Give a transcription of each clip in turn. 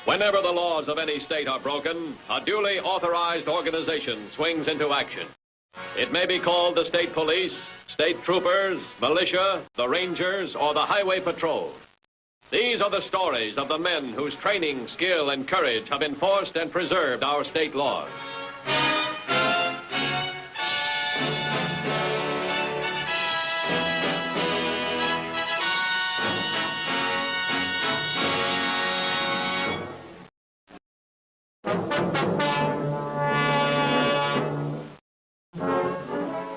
Whenever the laws of any state are broken, a duly authorized organization swings into action. It may be called the state police, state troopers, militia, the rangers, or the highway patrol. These are the stories of the men whose training, skill, and courage have enforced and preserved our state laws.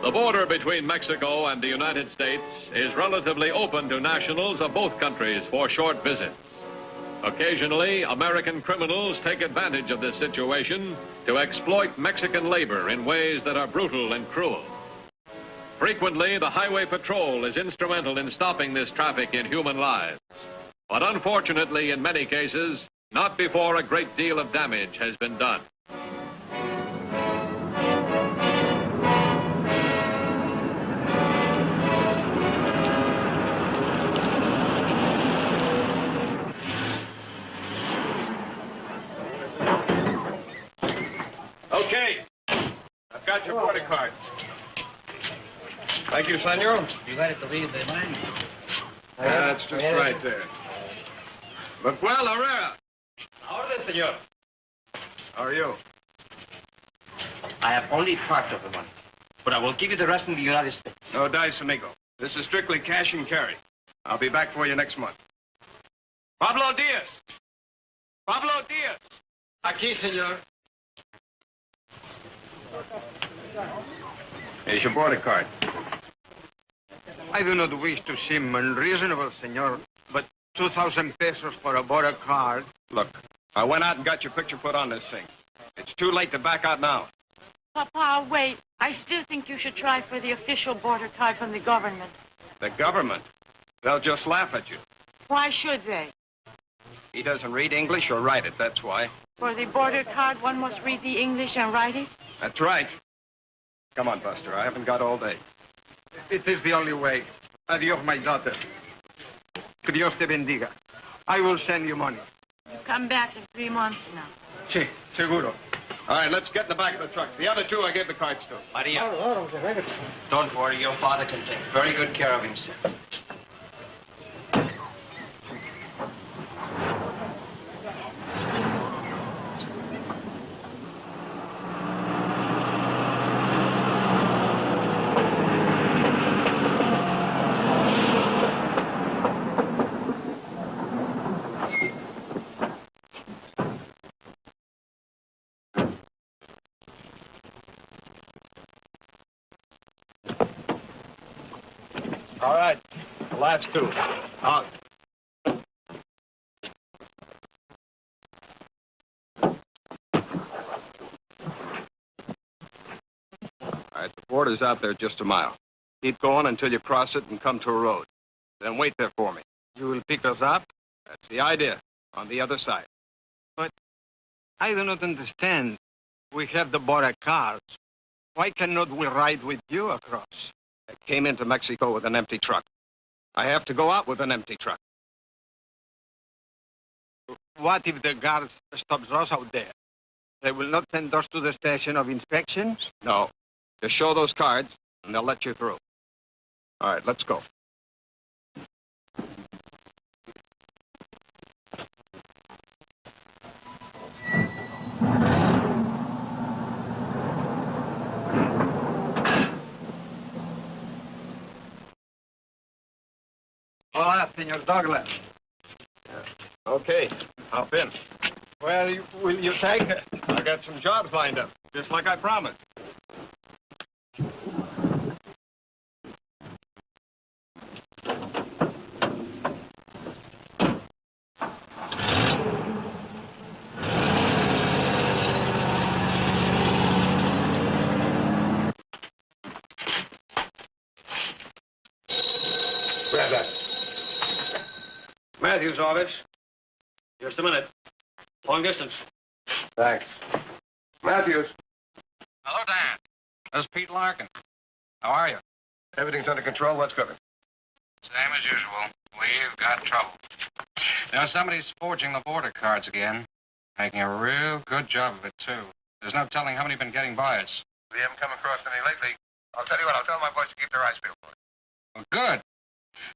The border between Mexico and the United States is relatively open to nationals of both countries for short visits. Occasionally, American criminals take advantage of this situation to exploit Mexican labor in ways that are brutal and cruel. Frequently, the Highway Patrol is instrumental in stopping this traffic in human lives. But unfortunately, in many cases, not before a great deal of damage has been done. Okay, I've got your border card. Thank you, senor. You got it to read the line. That's just right there. Miguel Herrera. Orden, senor. How are you? I have only part of the money, but I will give you the rest in the United States. No dice, amigo. This is strictly cash and carry. I'll be back for you next month. Pablo Diaz. Pablo Diaz. Aquí, senor. Here's your border card. I do not wish to seem unreasonable, senor, but 2,000 pesos for a border card. Look, I went out and got your picture put on this thing. It's too late to back out now. Papa, wait. I still think you should try for the official border card from the government. The government? They'll just laugh at you. Why should they? He doesn't read English or write it, that's why. For the border card, one must read the English and write it? That's right. Come on, Buster. I haven't got all day. It is the only way. Adios, my daughter. Que Dios te bendiga. I will send you money. You come back in 3 months now. Sí, seguro. All right, let's get in the back of the truck. The other two I gave the cards to. Maria, don't worry. Your father can take very good care of himself. All right, the last two. Out. All right, the border's out there just a mile. Keep going until you cross it and come to a road. Then wait there for me. You will pick us up? That's the idea, on the other side. But I do not understand. We have the border cards. Why cannot we ride with you across? I came into Mexico with an empty truck. I have to go out with an empty truck. What if the guards stops us out there? They will not send us to the station of inspections? No. Just show those cards, and they'll let you through. All right, let's go. Hola, Senor Douglas. Okay, hop in. Where will you take it? I got some jobs lined up, just like I promised. Grab that. Matthew's office. Just a minute. Long distance. Thanks. Matthews. Hello, Dan. This is Pete Larkin. How are you? Everything's under control. What's cooking? Same as usual. We've got trouble. Somebody's forging the border cards again. Making a real good job of it, too. There's no telling how many have been getting by us. We haven't come across any lately. I'll tell you what, I'll tell my boys to keep their eyes peeled for it. Well, good.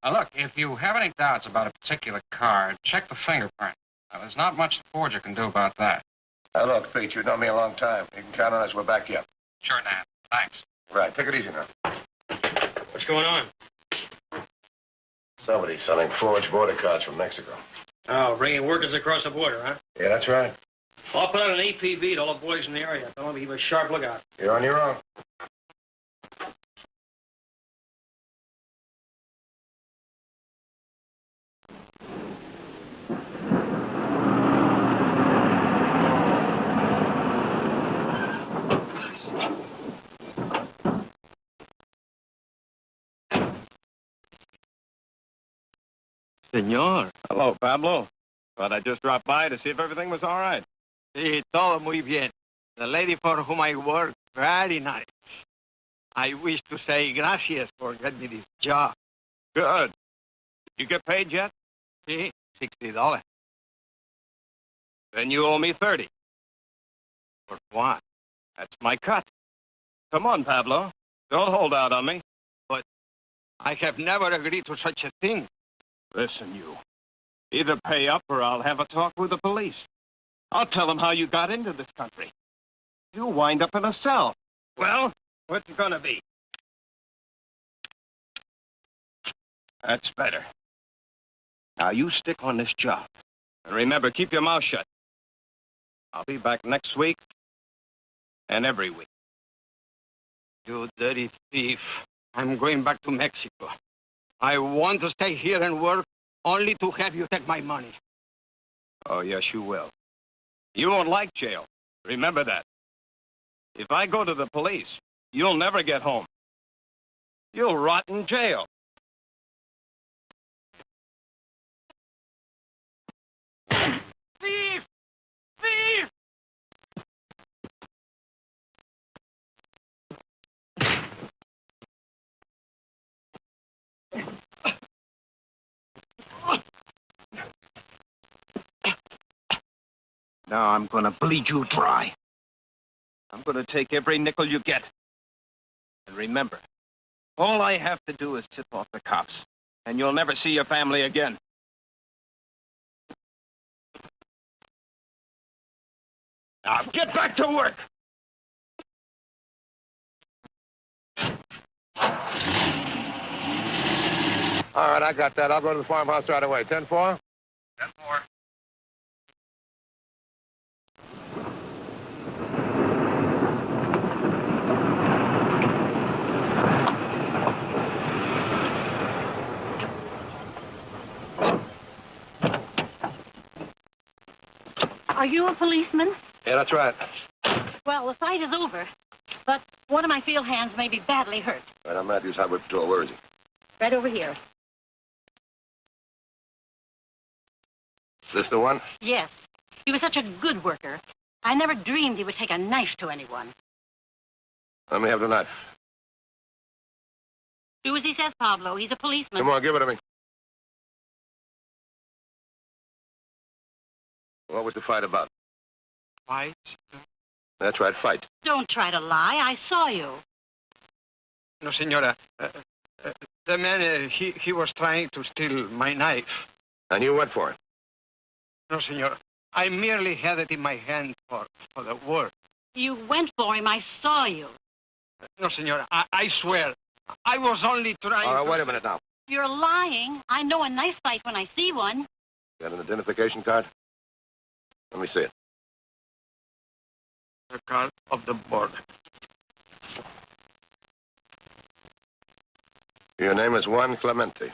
Now, look, if you have any doubts about a particular card, check the fingerprint. Now, there's not much the forger can do about that. Now, look, Pete, you've known me a long time. You can count on us. We'll back you up. Sure, Dan. Thanks. Right. Take it easy now. What's going on? Somebody's selling forged border cards from Mexico. Oh, bringing workers across the border, huh? Yeah, that's right. Well, I'll put out an APB to all the boys in the area. Tell them to keep a sharp lookout. You're on your own. Senor. Hello, Pablo. Thought I'd just drop by to see if everything was all right. Sí, todo muy bien. The lady for whom I work, very nice. I wish to say gracias for getting me this job. Good. You get paid yet? Sí, $60. Then you owe me 30. For what? That's my cut. Come on, Pablo. Don't hold out on me. But I have never agreed to such a thing. Listen, you. Either pay up or I'll have a talk with the police. I'll tell them how you got into this country. You'll wind up in a cell. Well, what's it gonna be? That's better. Now, you stick on this job. And remember, keep your mouth shut. I'll be back next week and every week. You dirty thief. I'm going back to Mexico. I want to stay here and work only to have you take my money. Oh, yes, you will. You won't like jail. Remember that. If I go to the police, you'll never get home. You'll rot in jail. Thief! Thief! Now I'm gonna bleed you dry. I'm gonna take every nickel you get. And remember, all I have to do is tip off the cops, and you'll never see your family again. Now get back to work! All right, I got that. I'll go to the farmhouse right away. 10-4? 10-4. Are you a policeman? Yeah, that's right. Well, the fight is over, but one of my field hands may be badly hurt. Right on Matthews Highway Patrol. Where is he? Right over here. Is this the one? Yes. He was such a good worker. I never dreamed he would take a knife to anyone. Let me have the knife. Do as he says, Pablo. He's a policeman. Come on, give it to me. What was the fight about? Fight? That's right, fight. Don't try to lie. I saw you. No, senora. The man, he was trying to steal my knife. And you went for it? No, senor. I merely had it in my hand for the work. You went for him. I saw you. No, senor. I swear. I was only trying All right, to... wait a minute now. You're lying. I know a knife fight when I see one. Got an identification card? Let me see it. The card of the border. Your name is Juan Clemente.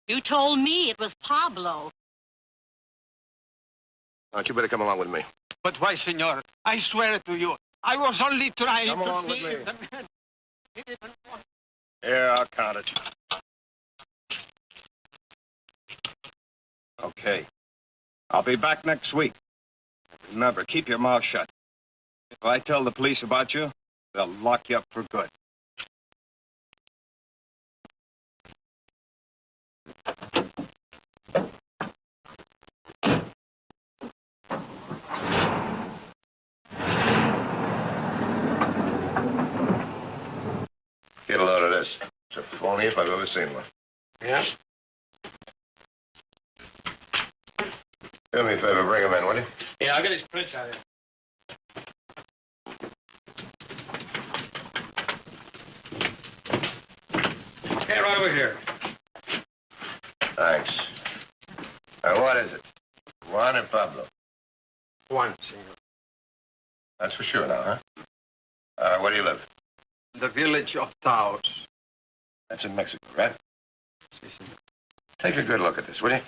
You told me it was Pablo. All right, you better come along with me. But why, senor? I swear to you, I was only trying Come to along with see me. if the man... He didn't want... Here, I'll count it. Okay. I'll be back next week. Remember, keep your mouth shut. If I tell the police about you, they'll lock you up for good. Get a load of this. It's a phony if I've ever seen one. Yeah? Do me a favor, bring him in, will you? Yeah, I'll get his prints out of here. Okay, right over here. Thanks. Now, what is it? Juan or Pablo? Juan, senor. That's for sure now, huh? Where do you live? The village of Taos. That's in Mexico, right? Si, senor. Take a good look at this, will you?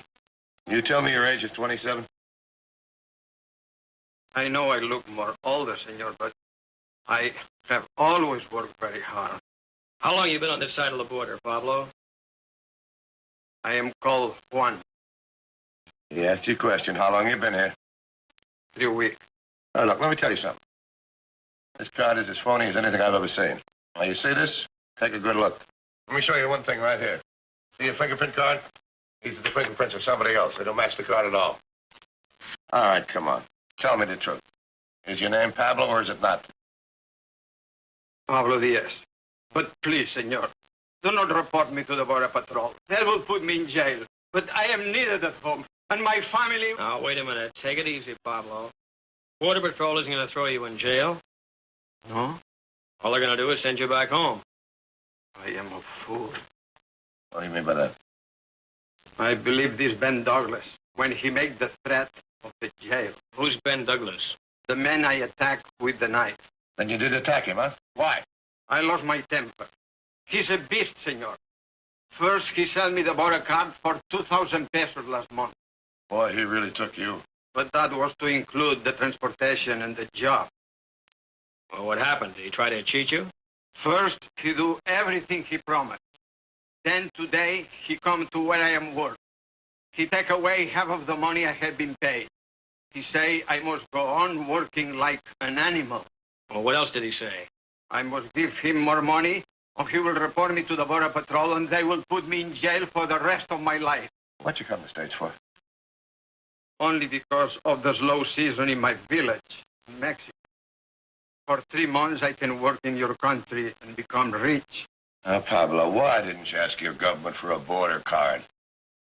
You tell me your age is 27? I know I look more older, senor, but I have always worked very hard. How long you been on this side of the border, Pablo? I am called Juan. He asked you a question. How long you been here? 3 weeks. Oh, look, let me tell you something. This card is as phony as anything I've ever seen. Now, you see this? Take a good look. Let me show you one thing right here. See your fingerprint card? These are the fingerprints of somebody else. They don't match the card at all. All right, come on. Tell me the truth. Is your name Pablo or is it not? Pablo Diaz. But please, senor, do not report me to the Border Patrol. They will put me in jail. But I am needed at home, and my family... Now, wait a minute. Take it easy, Pablo. Border Patrol isn't going to throw you in jail. No? All they're going to do is send you back home. I am a fool. What do you mean by that? I believe this Ben Douglas when he made the threat of the jail. Who's Ben Douglas? The man I attacked with the knife. Then you did attack him, huh? Why? I lost my temper. He's a beast, senor. First, he sold me the border card for 2,000 pesos last month. Boy, he really took you. But that was to include the transportation and the job. Well, what happened? Did he try to cheat you? First, he do everything he promised. Then today, he come to where I am work. He take away half of the money I had been paid. He say I must go on working like an animal. Well, what else did he say? I must give him more money, or he will report me to the Border Patrol, and they will put me in jail for the rest of my life. What'd you come to the States for? Only because of the slow season in my village, Mexico. For 3 months, I can work in your country and become rich. Now, Pablo, why didn't you ask your government for a border card?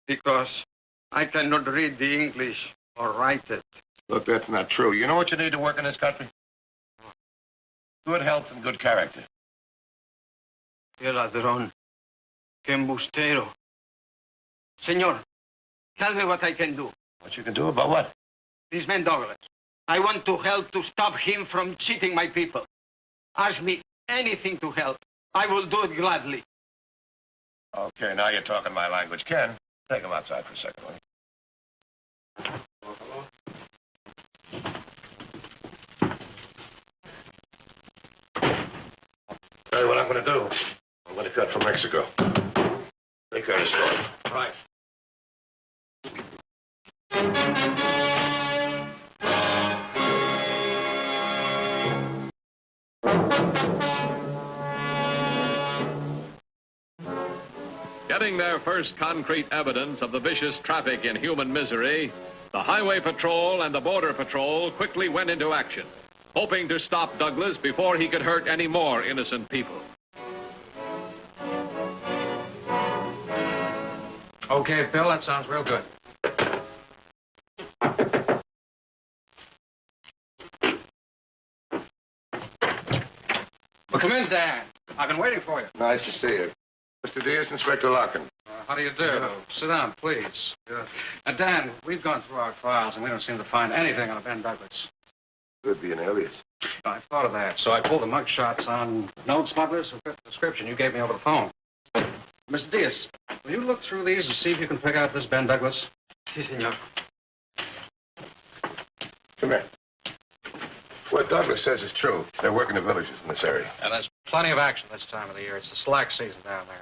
Because I cannot read the English or write it. Look, that's not true. You know what you need to work in this country? Good health and good character. Qué ladrón. Qué embustero. Senor, tell me what I can do. What you can do about what? This man Douglas. I want to help to stop him from cheating my people. Ask me anything to help. I will do it gladly. Okay, now you're talking my language. Ken, take him outside for a second, will you? Tell you what I'm going to do. I'm going to cut from Mexico. Take her to store. Right. Getting their first concrete evidence of the vicious traffic in human misery, the Highway Patrol and the Border Patrol quickly went into action, hoping to stop Douglas before he could hurt any more innocent people. Okay, Bill, that sounds real good. Well, come in, Dan. I've been waiting for you. Nice to see you. Mr. Diaz, Inspector Larkin. How do you do? Sit down, please. Dan, we've gone through our files, and we don't seem to find anything on Ben Douglas. Could be an alias. I thought of that, so I pulled the mug shots on known smugglers who fit the description you gave me over the phone. Mr. Diaz, will you look through these and see if you can pick out this Ben Douglas? Si, senor. Come here. What Douglas says is true. They're working the villages in this area. And there's plenty of action this time of the year. It's the slack season down there.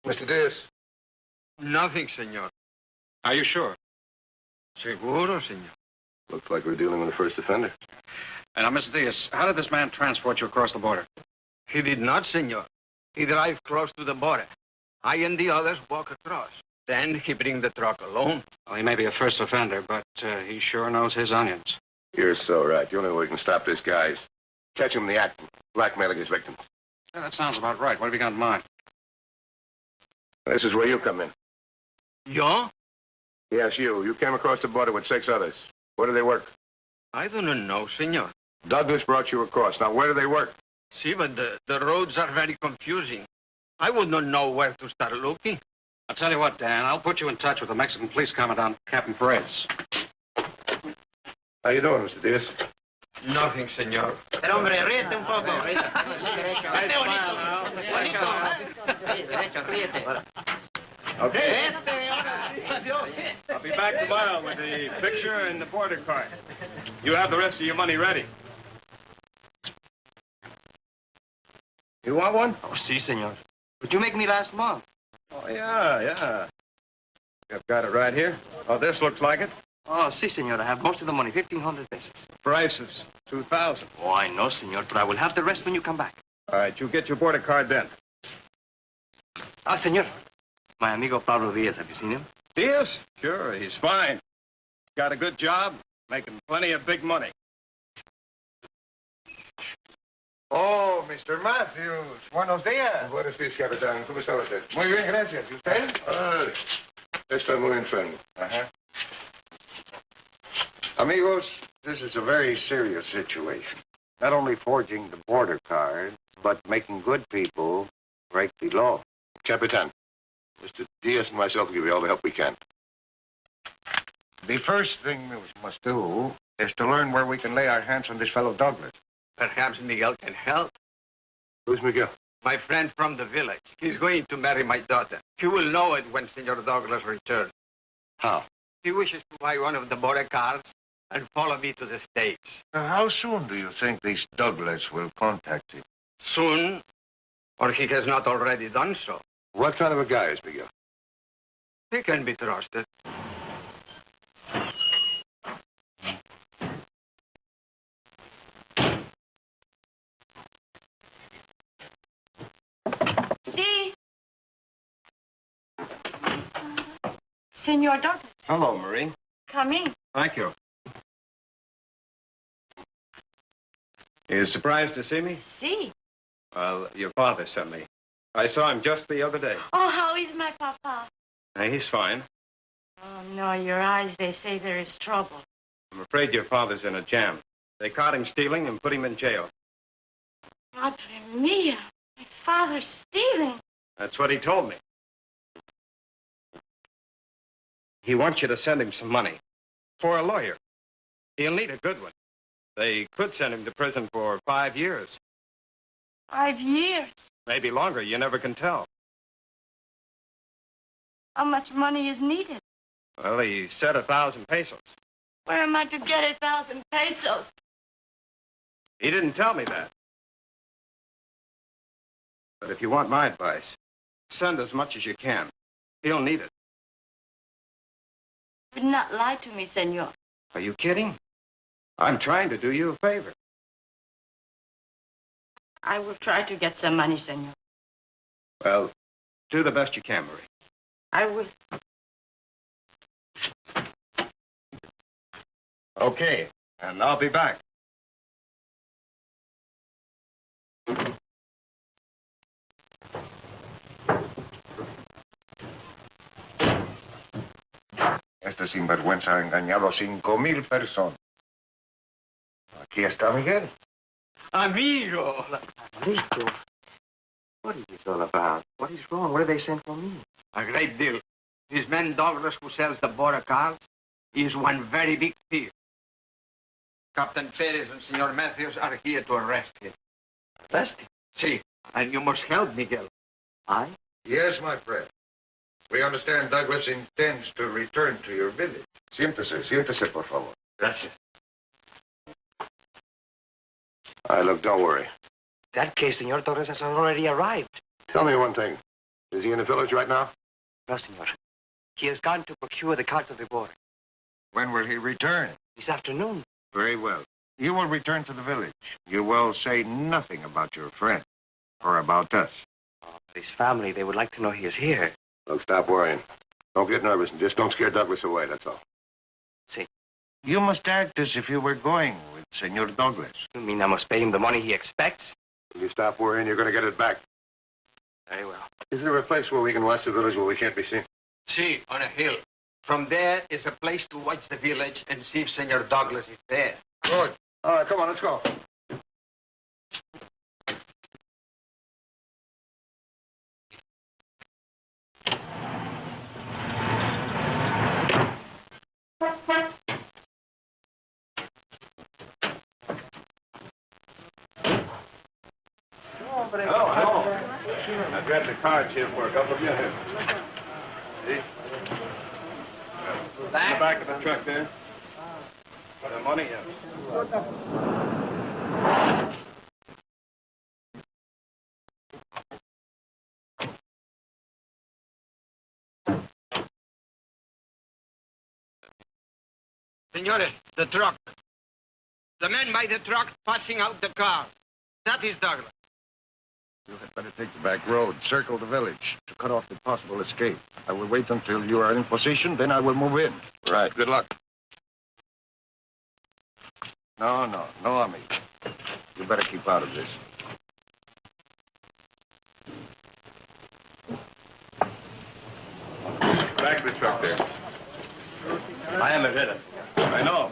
Mr. Diaz? Nothing, senor. Are you sure? Seguro, senor. Looks like we're dealing with a first offender. And now, Mr. Diaz, how did this man transport you across the border? He did not, senor. He drive close to the border. I and the others walk across. Then he bring the truck alone. Well, he may be a first offender, but he sure knows his onions. You're so right. The only way we can stop this guy is catch him in the act, blackmailing his victims. Yeah, that sounds about right. What have you got in mind? This is where you come in. Yo? Yes, you. You came across the border with 6 others. Where do they work? I do not know, senor. Douglas brought you across. Now, where do they work? See, but the roads are very confusing. I would not know where to start looking. I'll tell you what, Dan. I'll put you in touch with the Mexican police commandant, Captain Perez. How you doing, Mr. Diaz? Nothing, senor. Pero hombre, ríete un poco. Okay. I'll be back tomorrow with the picture and the border card. You have the rest of your money ready. You want one? Oh, si, senor. Would you make me last month? Oh, yeah. I've got it right here. Oh, this looks like it. Oh, si, senor. I have most of the money, 1,500 pesos. Price is 2,000. Oh, I know, senor, but I will have the rest when you come back. All right, you get your border card then. Ah, senor. My amigo Pablo Diaz, have you seen him? Diaz? Sure, he's fine. Got a good job, making plenty of big money. Oh, Mr. Matthews. Buenos días. Buenos días, capitán. ¿Cómo está usted? Muy bien, gracias. ¿Y usted? Estoy muy enfermo. Uh-huh. Amigos, this is a very serious situation. Not only forging the border card, but making good people break the law. Capitan, Mr. Diaz and myself will give you all the help we can. The first thing we must do is to learn where we can lay our hands on this fellow Douglas. Perhaps Miguel can help. Who's Miguel? My friend from the village. He's going to marry my daughter. He will know it when Senor Douglas returns. How? He wishes to buy one of the border cards and follow me to the States. How soon do you think this Douglas will contact you? Soon, or he has not already done so. What kind of a guy is Miguel? He can be trusted. See? Senor Douglas, Hello, Marie. come in. Thank you. You surprised to see me? See? Well, your father sent me. I saw him just the other day. Oh, how is my papa? He's fine. Oh, no, your eyes, they say there is trouble. I'm afraid your father's in a jam. They caught him stealing and put him in jail. Madre mia, my father's stealing. That's what he told me. He wants you to send him some money for a lawyer. He'll need a good one. They could send him to prison for 5 years. 5 years. Maybe longer. You never can tell. How much money is needed? Well, he said 1,000 pesos. Where am I to get 1,000 pesos? He didn't tell me that. But if you want my advice, send as much as you can. He'll need it. Do not lie to me, senor. Are you kidding? I'm trying to do you a favor. I will try to get some money, senor. Well, do the best you can, Marie. I will. Okay, and I'll be back. Este sinvergüenza ha engañado a 5,000 personas. Aquí está Miguel. Amigo! Amigo? What is this all about? What is wrong? What did they send for me? A great deal. This man Douglas who sells the border cards is one very big thief. Captain Perez and Senor Matthews are here to arrest him. Arrest him? See, and you must help Miguel. I? Yes, my friend. We understand Douglas intends to return to your village. Siéntese, por favor. Gracias. Look, don't worry. In that case, Senor Torres has already arrived. Tell me one thing. Is he in the village right now? No, senor. He has gone to procure the cards of the border. When will he return? This afternoon. Very well. You will return to the village. You will say nothing about your friend or about us. His family, they would like to know he is here. Look, stop worrying. Don't get nervous and just don't scare Douglas away, that's all. See. You must act as if you were going with Senor Douglas. You mean I must pay him the money he expects? If you stop worrying, you're going to get it back. Very well. Is there a place where we can watch the village where we can't be seen? See, on a hill. From there is a place to watch the village and see if Senor Douglas is there. Good. All right, come on, let's go. I've got the cards here for a couple of you. See? In the back of the truck there. The money, Senores, the truck. The man by the truck passing out the car. That is Douglas. You had better take the back road, circle the village to cut off the possible escape. I will wait until you are in position, then I will move in. Right, good luck. No, amigo. You better keep out of this. Back of the truck there. I am Herrera. I know.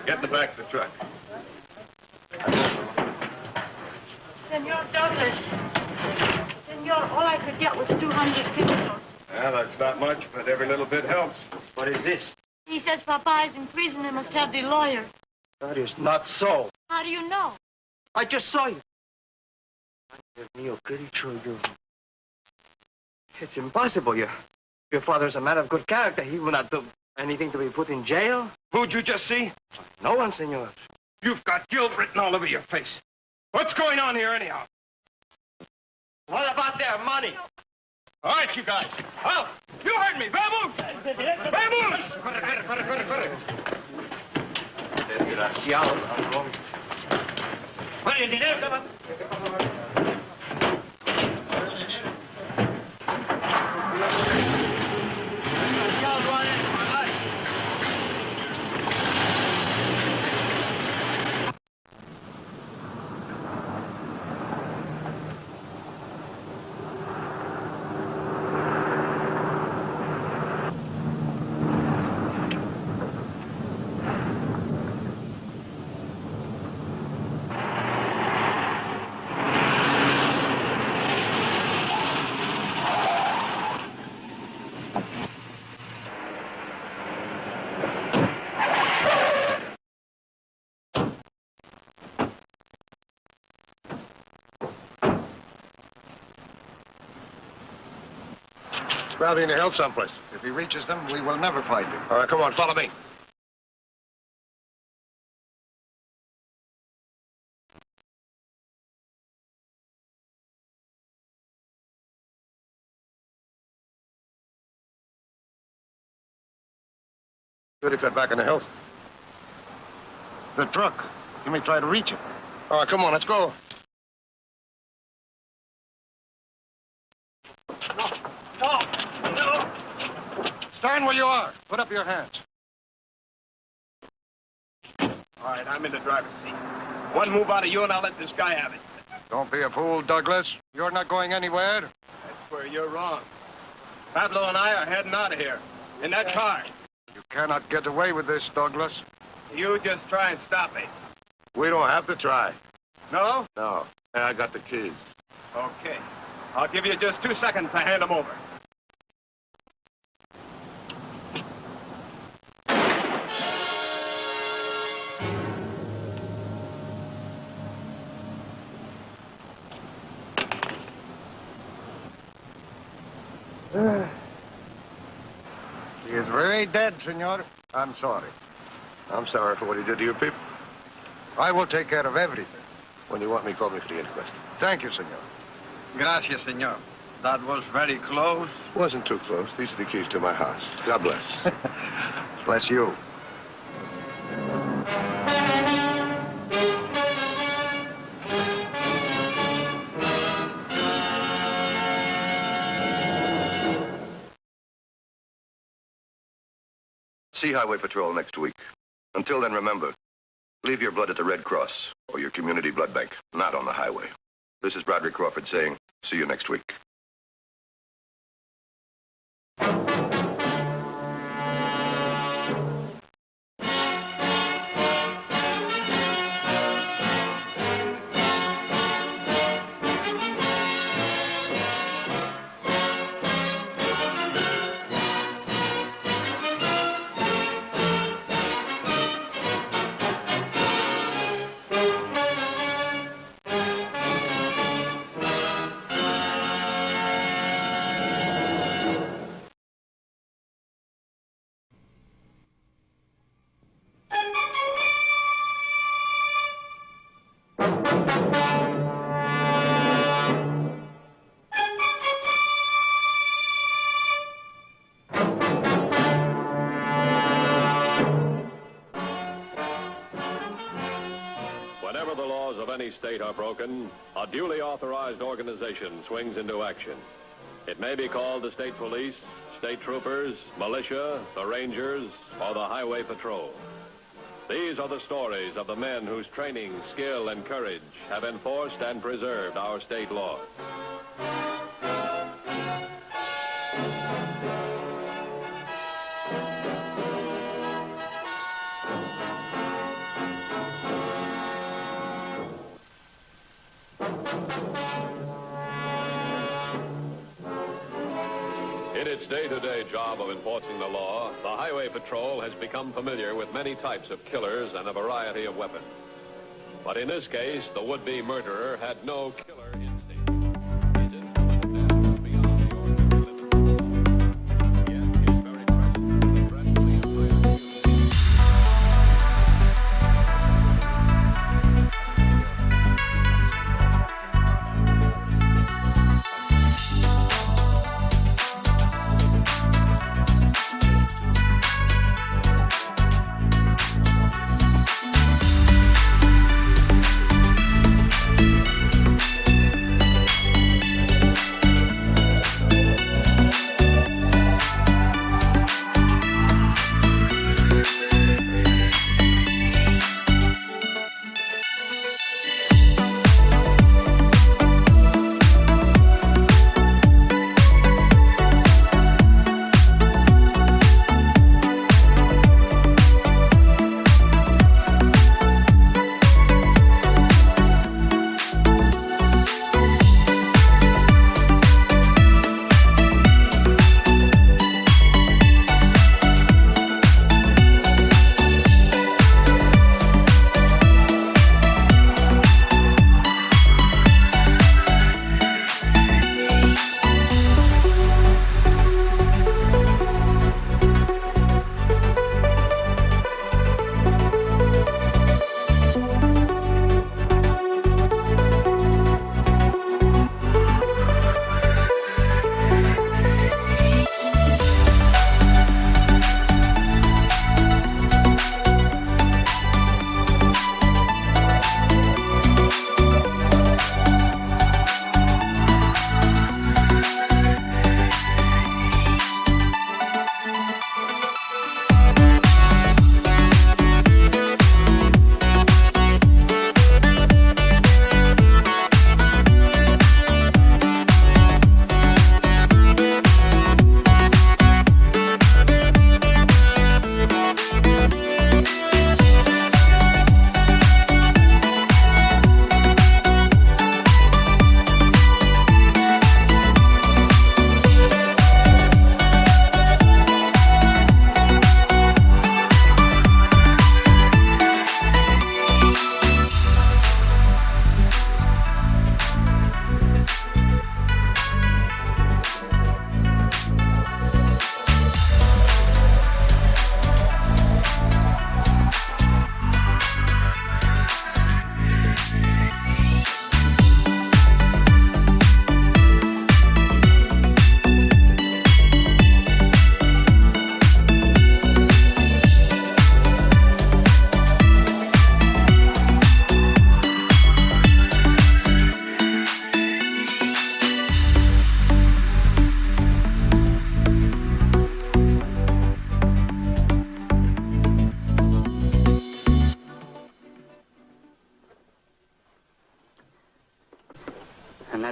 Get in the back of the truck. Senor Douglas. Senor, all I could get was 200 pesos. Yeah, that's not much, but every little bit helps. What is this? He says Papa is in prison and must have the lawyer. That is not so. How do you know? I just saw you. Dios mío, qué dicho yo. It's impossible. Your father is a man of good character. He will not do anything to be put in jail. Who'd you just see? No one, senor. You've got guilt written all over your face. What's going on here anyhow? What about their money? All right, you guys. Out! You heard me! Vamos! Vamos! Corre. Desgraciado. Corre, el dinero, cabrón. Probably in the hill someplace. If he reaches them, we will never find him. All right, come on, follow me. Could have got back in the hills. The truck. You may try to reach it. All right, come on, let's go. No! Stand where you are. Put up your hands. All right, I'm in the driver's seat. One move out of you and I'll let this guy have it. Don't be a fool, Douglas. You're not going anywhere. That's where you're wrong. Pablo and I are heading out of here. In that car. You cannot get away with this, Douglas. You just try and stop me. We don't have to try. No? No. I got the keys. Okay. I'll give you just 2 seconds to hand them over. He is very dead, senor. I'm sorry. I'm sorry for what he did to your people. I will take care of everything. When you want me, call me for the inquest. Thank you, senor. Gracias, senor. That was very close. Wasn't too close. These are the keys to my house. God bless. Bless you. See Highway Patrol next week. Until then, remember, leave your blood at the Red Cross or your community blood bank, not on the highway. This is Broderick Crawford saying, see you next week. Whenever the laws of any state are broken, a duly authorized organization swings into action. It may be called the state police, state troopers, militia, the rangers, or the highway patrol. These are the stories of the men whose training, skill, and courage have enforced and preserved our state laws. In its day-to-day job of enforcing the law, the Highway Patrol has become familiar with many types of killers and a variety of weapons. But in this case, the would-be murderer had no killer instinct. His instrument of death was beyond the ordinary limits of the law. Yet his very presence was a threat to the entire community.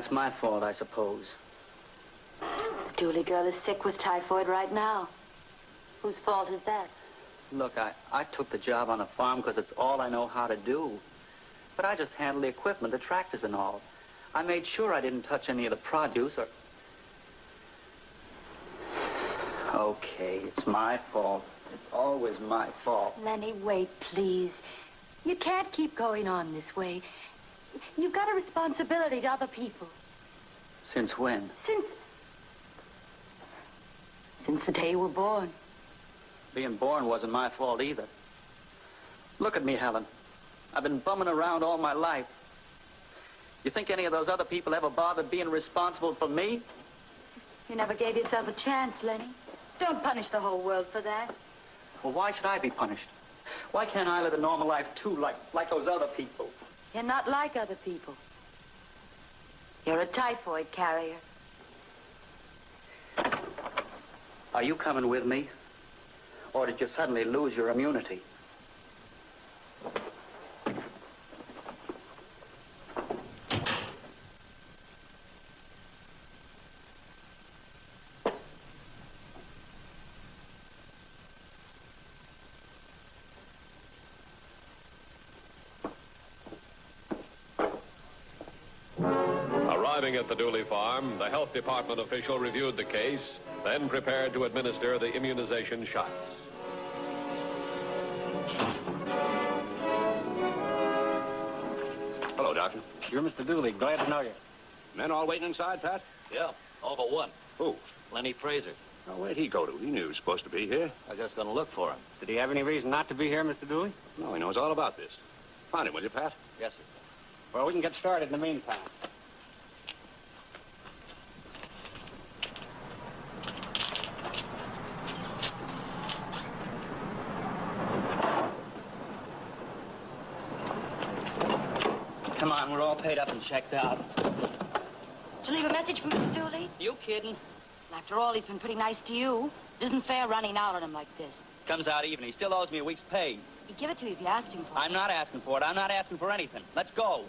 That's my fault, I suppose. The Dooley girl is sick with typhoid right now. Whose fault is that? Look, I took the job on the farm because it's all I know how to do. But I just handled the equipment, the tractors and all. I made sure I didn't touch any of the produce or... Okay, it's my fault. It's always my fault. Lenny, wait, please. You can't keep going on this way. You've got a responsibility to other people. Since when? Since the day you were born. Being born wasn't my fault either. Look at me, Helen. I've been bumming around all my life. You think any of those other people ever bothered being responsible for me? You never gave yourself a chance, Lenny. Don't punish the whole world for that. Well, why should I be punished? Why can't I live a normal life, too, like those other people? You're not like other people. You're a typhoid carrier. Are you coming with me? Or did you suddenly lose your immunity? Arriving at the Dooley farm, the health department official reviewed the case, then prepared to administer the immunization shots. Hello, Doctor. You're Mr. Dooley. Glad to know you. Men all waiting inside, Pat? Yeah, all but one. Who? Lenny Fraser. Oh, where'd he go to? He knew he was supposed to be here. I was just going to look for him. Did he have any reason not to be here, Mr. Dooley? No, he knows all about this. Find him, will you, Pat? Yes, sir. Well, we can get started in the meantime. Come on, we're all paid up and checked out. Did you leave a message for Mr. Dooley? You kidding? After all, he's been pretty nice to you. It isn't fair running out on him like this. Comes out even. He still owes me a week's pay. He'd give it to you if you asked him for it. I'm not asking for it. I'm not asking for anything. Let's go.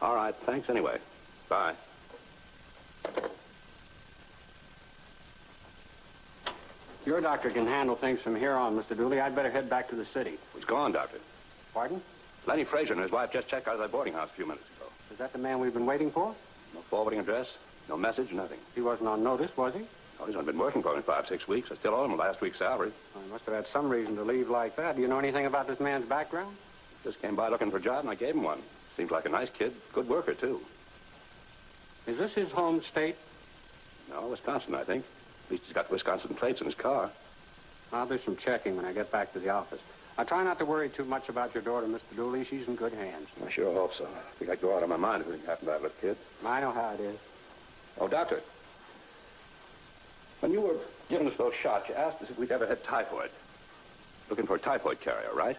All right, thanks anyway. Bye. Your doctor can handle things from here on, Mr. Dooley. I'd better head back to the city. He's gone, Doctor. Pardon? Lenny Fraser and his wife just checked out of their boarding house a few minutes ago. Is that the man we've been waiting for? No forwarding address, no message, nothing. He wasn't on notice, was he? Oh, he's only been working for me 5-6 weeks. I still owe him last week's salary. Well, he must have had some reason to leave like that. Do you know anything about this man's background? Just came by looking for a job, and I gave him one. Seems like a nice kid. Good worker, too. Is this his home state? No, Wisconsin, I think. At least he's got Wisconsin plates in his car. I'll do some checking when I get back to the office. I try not to worry too much about your daughter, Mr. Dooley. She's in good hands. I sure hope so. I think I'd go out of my mind if anything happened to that little kid. I know how it is. Oh, Doctor. When you were giving us those shots, you asked us if we'd ever had typhoid. Looking for a typhoid carrier, right?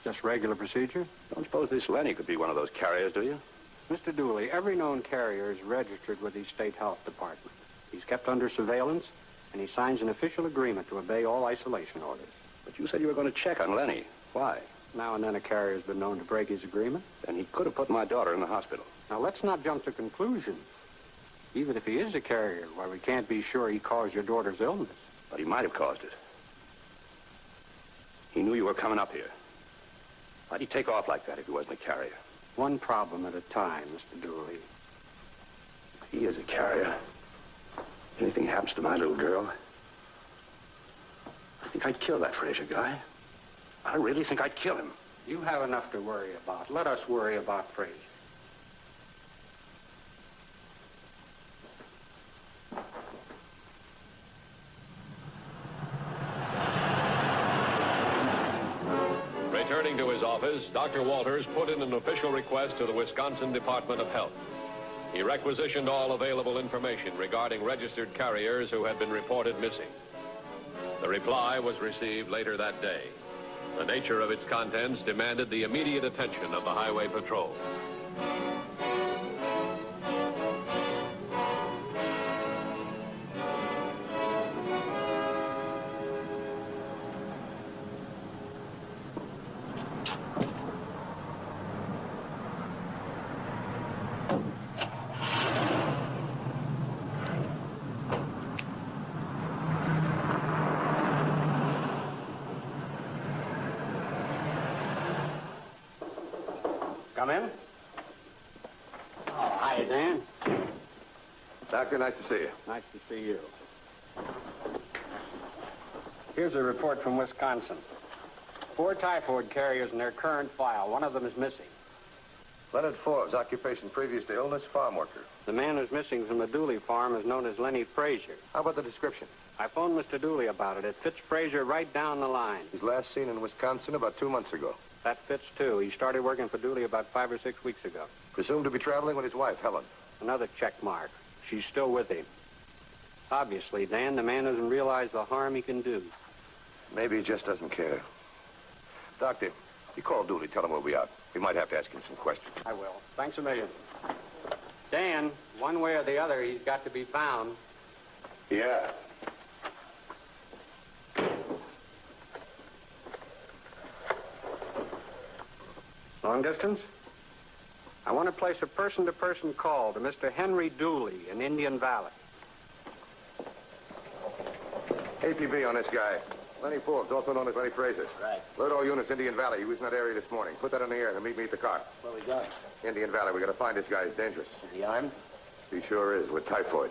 Just regular procedure? Don't suppose this Lenny could be one of those carriers, do you? Mr. Dooley, every known carrier is registered with the state health department. He's kept under surveillance, and he signs an official agreement to obey all isolation orders. But you said you were going to check on Lenny. Why? Now and then a carrier's been known to break his agreement. Then he could have put my daughter in the hospital. Now, let's not jump to conclusions. Even if he is a carrier, why, we can't be sure he caused your daughter's illness. But he might have caused it. He knew you were coming up here. Why'd he take off like that if he wasn't a carrier? One problem at a time, Mr. Dooley. He is a carrier. Anything happens to my little girl, I think I'd kill that Fraser guy. I really think I'd kill him. You have enough to worry about. Let us worry about Fraser. Returning to his office, Dr. Walters put in an official request to the Wisconsin Department of Health. He requisitioned all available information regarding registered carriers who had been reported missing. The reply was received later that day. The nature of its contents demanded the immediate attention of the Highway Patrol. Come in. Oh, hi, Dan. Doctor, nice to see you. Nice to see you. Here's a report from Wisconsin. 4 typhoid carriers in their current file. One of them is missing. Leonard Forbes, occupation previous to illness, farm worker. The man who's missing from the Dooley farm is known as Lenny Frazier. How about the description? I phoned Mr. Dooley about it. It fits Frazier right down the line. He's last seen in Wisconsin about 2 months ago. That fits, too. He started working for Dooley about 5 or 6 weeks ago. Presumed to be traveling with his wife, Helen. Another check mark. She's still with him. Obviously, Dan, the man doesn't realize the harm he can do. Maybe he just doesn't care. Doctor, you call Dooley, tell him we'll be out. We might have to ask him some questions. I will. Thanks a million. Dan, one way or the other, he's got to be found. Yeah. Long distance? I want to place a person-to-person call to Mr. Henry Dooley in Indian Valley. APB on this guy. Lenny Forbes, also known as Lenny Fraser. Right. Alert all units, Indian Valley. He was in that area this morning. Put that in the air and meet me at the car. Where are we going? Indian Valley. We got to find this guy. He's dangerous. Is he armed? He sure is, with typhoid.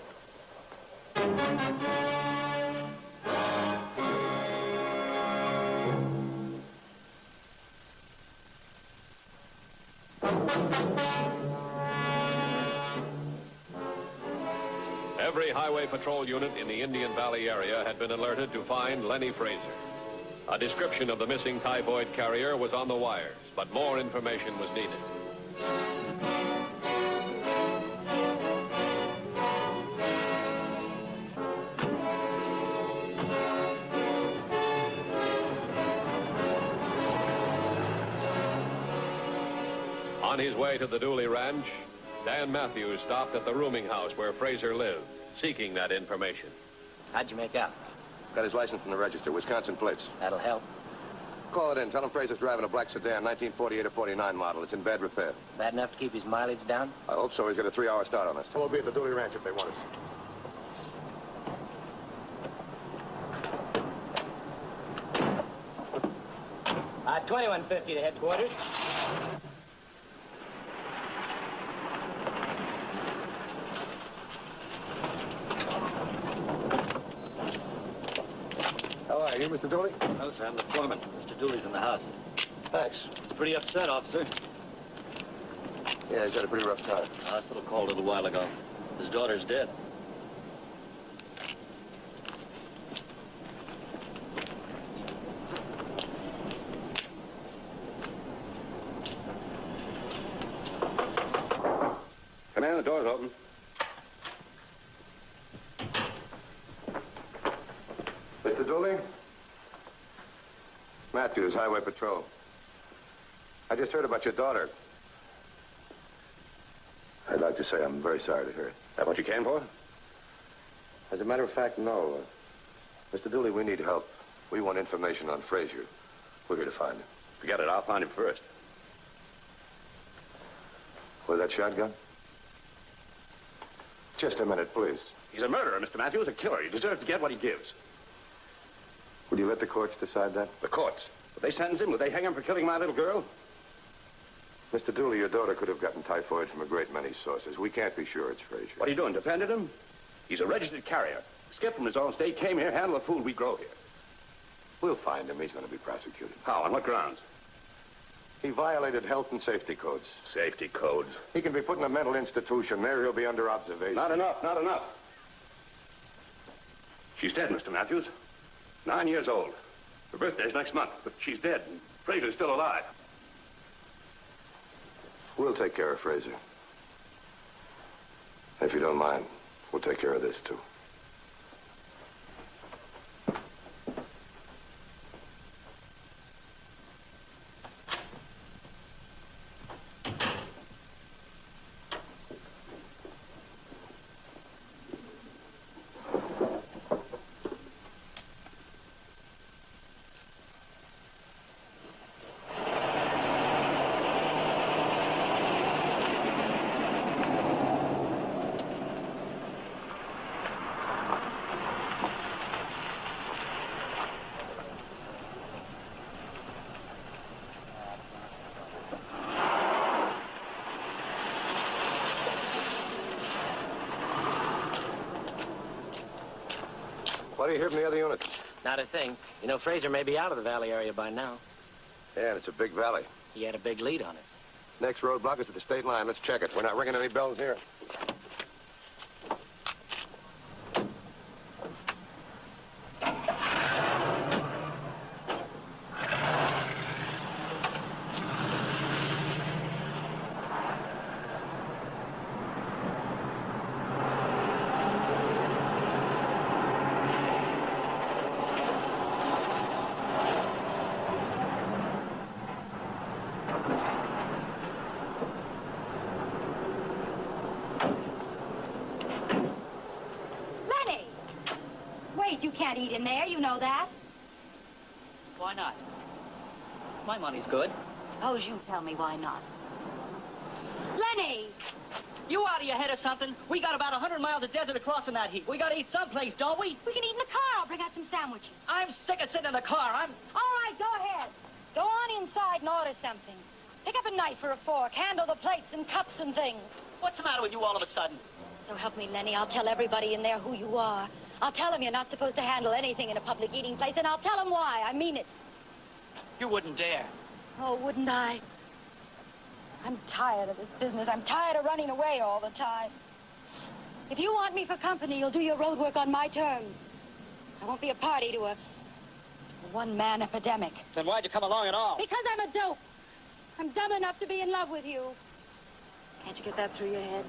Every highway patrol unit in the Indian Valley area had been alerted to find Lenny Fraser. A description of the missing typhoid carrier was on the wires, but more information was needed. On his way to the Dooley Ranch, Dan Matthews stopped at the rooming house where Fraser lived, seeking that information. How'd you make out? Got his license from the register, Wisconsin plates. That'll help. Call it in. Tell him Fraser's driving a black sedan, 1948 or 49 model. It's in bad repair. Bad enough to keep his mileage down? I hope so. He's got a 3-hour start on us. We'll be at the Dooley Ranch if they want us. 2150 to headquarters. How are you, Mr. Dooley? No, sir, I'm the foreman. Mr. Dooley's in the house. Thanks. He's pretty upset, officer. Yeah, he's had a pretty rough time. The hospital called a little while ago. His daughter's dead. Come in, the door's open. Mr. Dooley? Matthews, Highway Patrol. I just heard about your daughter. I'd like to say I'm very sorry to hear it. That what you came for? As a matter of fact, no. Mr. Dooley, we need help. We want information on Frazier. We're here to find him. Forget it. I'll find him first. With that shotgun? Just a minute, please. He's a murderer, Mr. Matthews, a killer. He deserves to get what he gives. Would you let the courts decide that? The courts. Would they sentence him? Would they hang him for killing my little girl? Mr. Dooley, your daughter could have gotten typhoid from a great many sources. We can't be sure it's Frazier. What are you doing, defending him? He's a registered carrier. Skipped from his own state, came here, handled the food we grow here. We'll find him. He's going to be prosecuted. How? On what grounds? He violated health and safety codes. Safety codes. He can be put in a mental institution. There he'll be under observation. Not enough, not enough. She's dead, Mr. Matthews. 9 years old. Her birthday's next month, but she's dead, and Frazier's still alive. We'll take care of Frazier. If you don't mind, we'll take care of this, too. What do you hear from the other units? Not a thing. You know, Fraser may be out of the valley area by now. Yeah, and it's a big valley. He had a big lead on us. Next roadblock is at the state line. Let's check it. We're not ringing any bells here. You can't eat in there, you know that. Why not? My money's good. Suppose you tell me why not. Lenny! You out of your head or something? We got about 100 miles of desert across in that heat. We gotta eat someplace, don't we? We can eat in the car. I'll bring out some sandwiches. I'm sick of sitting in the car. All right, go ahead. Go on inside and order something. Pick up a knife or a fork. Handle the plates and cups and things. What's the matter with you all of a sudden? So help me, Lenny. I'll tell everybody in there who you are. I'll tell them you're not supposed to handle anything in a public eating place, and I'll tell them why. I mean it. You wouldn't dare. Oh, wouldn't I? I'm tired of this business. I'm tired of running away all the time. If you want me for company, you'll do your road work on my terms. I won't be a party to a one-man epidemic. Then why'd you come along at all? Because I'm a dope. I'm dumb enough to be in love with you. Can't you get that through your head?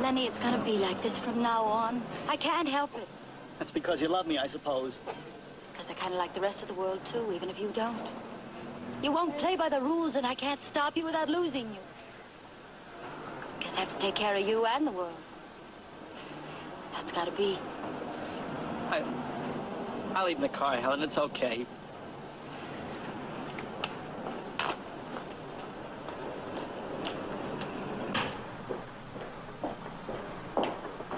Lenny, it's gonna be like this from now on. I can't help it. That's because you love me, I suppose. Because I kind of like the rest of the world, too, even if you don't. You won't play by the rules, and I can't stop you without losing you. Guess I have to take care of you and the world. That's gotta be. I'll eat in the car, Helen. It's okay.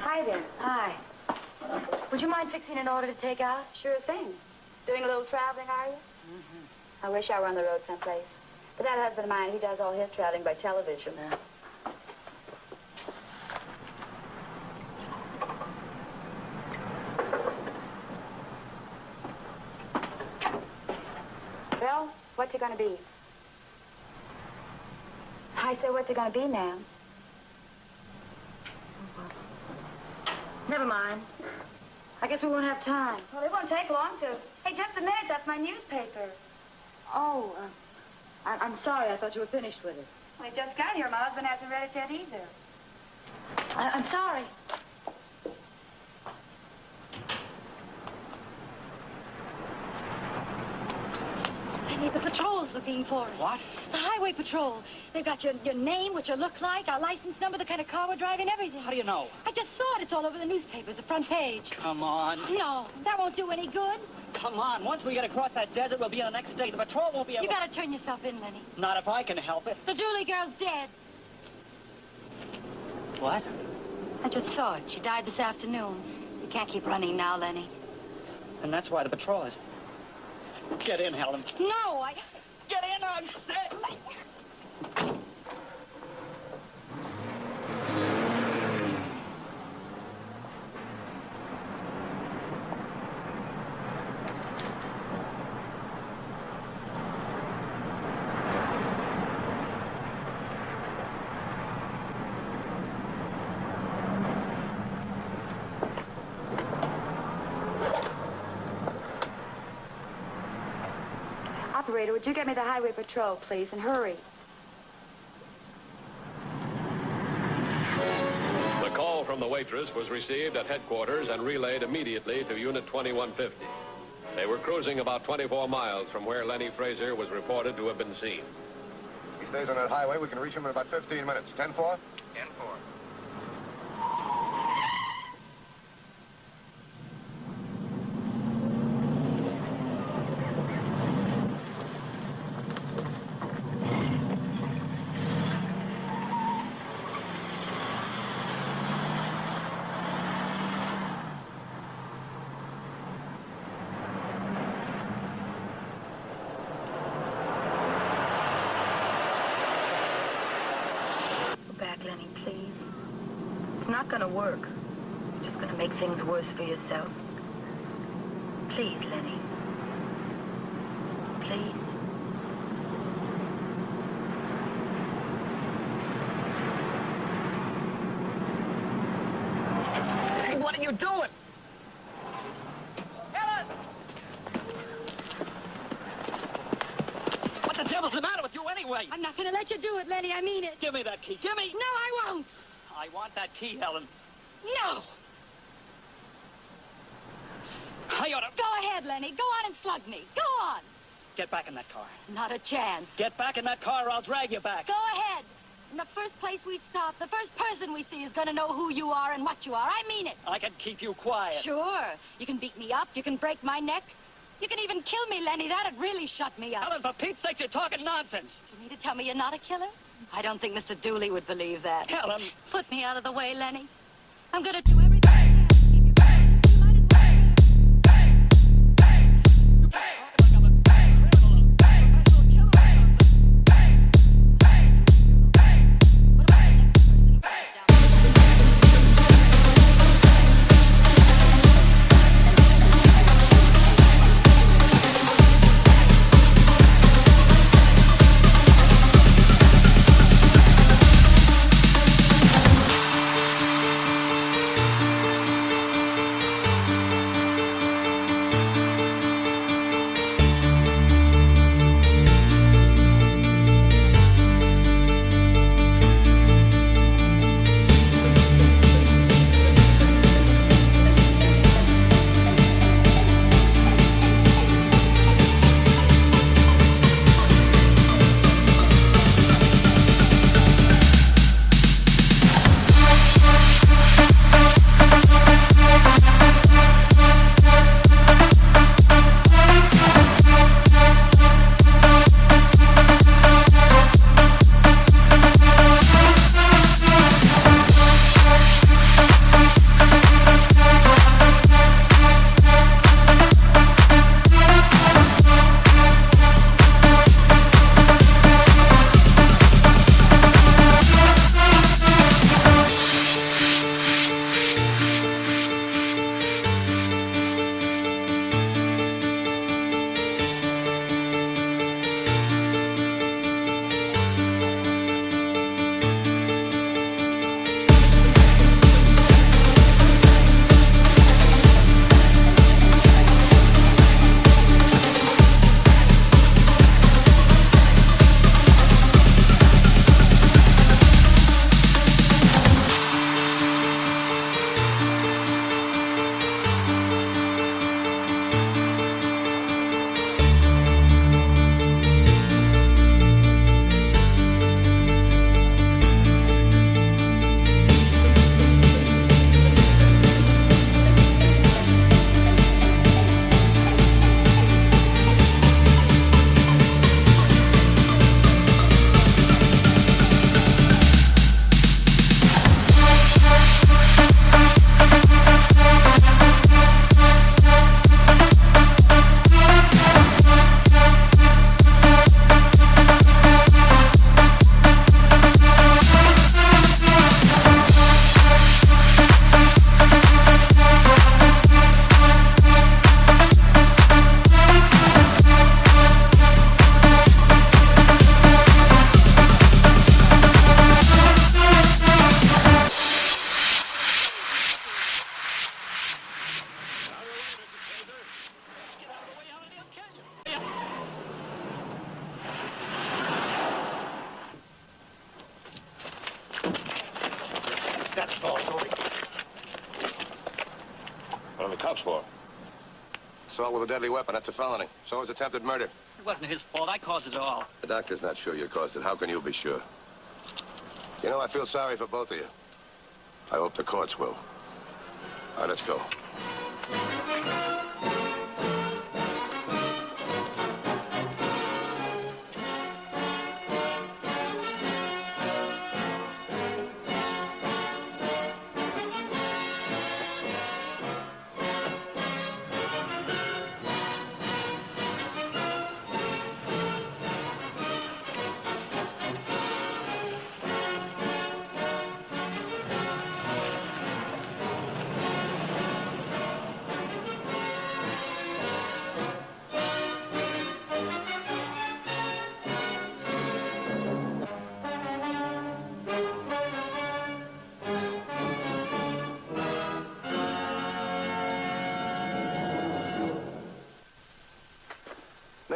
Hi there. Hi. Would you mind fixing an order to take out? Sure thing. Doing a little traveling, are you? Mm-hmm. I wish I were on the road someplace. But that husband of mine, he does all his traveling by television. Well, what's it gonna be? I said, what's it gonna be now? Never mind. I guess we won't have time. Well, it won't take long to. Hey, just a minute. That's my newspaper. Oh, I'm sorry. I thought you were finished with it. Well, I just got here. My husband hasn't read it yet either. I'm sorry. Lenny, the patrol's looking for us. What? The highway patrol. They've got your name, what you look like, our license number, the kind of car we're driving, everything. How do you know? I just saw it. It's all over the newspapers, the front page. Come on. No, that won't do any good. Come on. Once we get across that desert, we'll be in the next state. The patrol won't be able... You gotta turn yourself in, Lenny. Not if I can help it. The Julie girl's dead. What? I just saw it. She died this afternoon. You can't keep running now, Lenny. And that's why the patrol is... Get in, Helen. No, Get in, I'm sick. Operator, would you get me the highway patrol, please, and hurry? The call from the waitress was received at headquarters and relayed immediately to Unit 2150. They were cruising about 24 miles from where Lenny Fraser was reported to have been seen. He stays on that highway. We can reach him in about 15 minutes. 10-4? 10-4. not going to work. You're just going to make things worse for yourself. Please, Lenny. Please. Hey, what are you doing? Helen! What the devil's the matter with you anyway? I'm not going to let you do it, Lenny. I mean it. Give me that key. Give me. No, I won't. I want that key, Helen. No. I ought to... Go ahead, Lenny. Go on and slug me. Go on. Get back in that car. Not a chance. Get back in that car or I'll drag you back. Go ahead. In the first place we stop, the first person we see is going to know who you are and what you are. I mean it. I can keep you quiet. Sure. You can beat me up. You can break my neck. You can even kill me, Lenny. That'd really shut me up. Helen, for Pete's sake, you're talking nonsense. You mean to tell me you're not a killer? I don't think Mr. Dooley would believe that. Helen. Put me out of the way, Lenny. I'm going to do everything I can to keep you quiet. You might as well... cops for? Assault with a deadly weapon, that's a felony. So is attempted murder. It wasn't his fault. I caused it all. The doctor's not sure you caused it. How can you be sure? You know, I feel sorry for both of you. I hope the courts will. All right, let's go.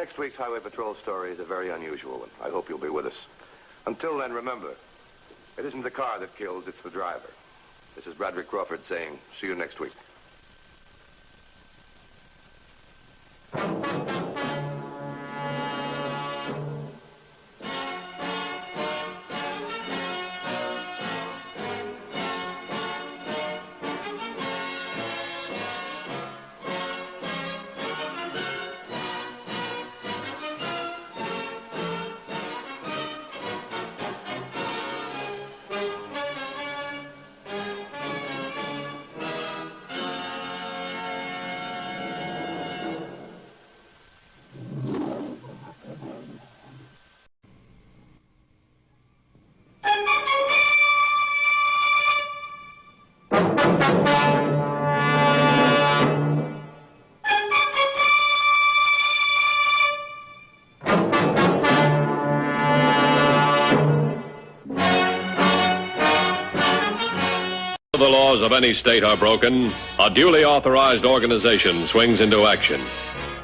Next week's Highway Patrol story is a very unusual one. I hope you'll be with us. Until then, remember, it isn't the car that kills, it's the driver. This is Bradley Crawford saying, see you next week. The laws of any state are broken, a duly authorized organization swings into action.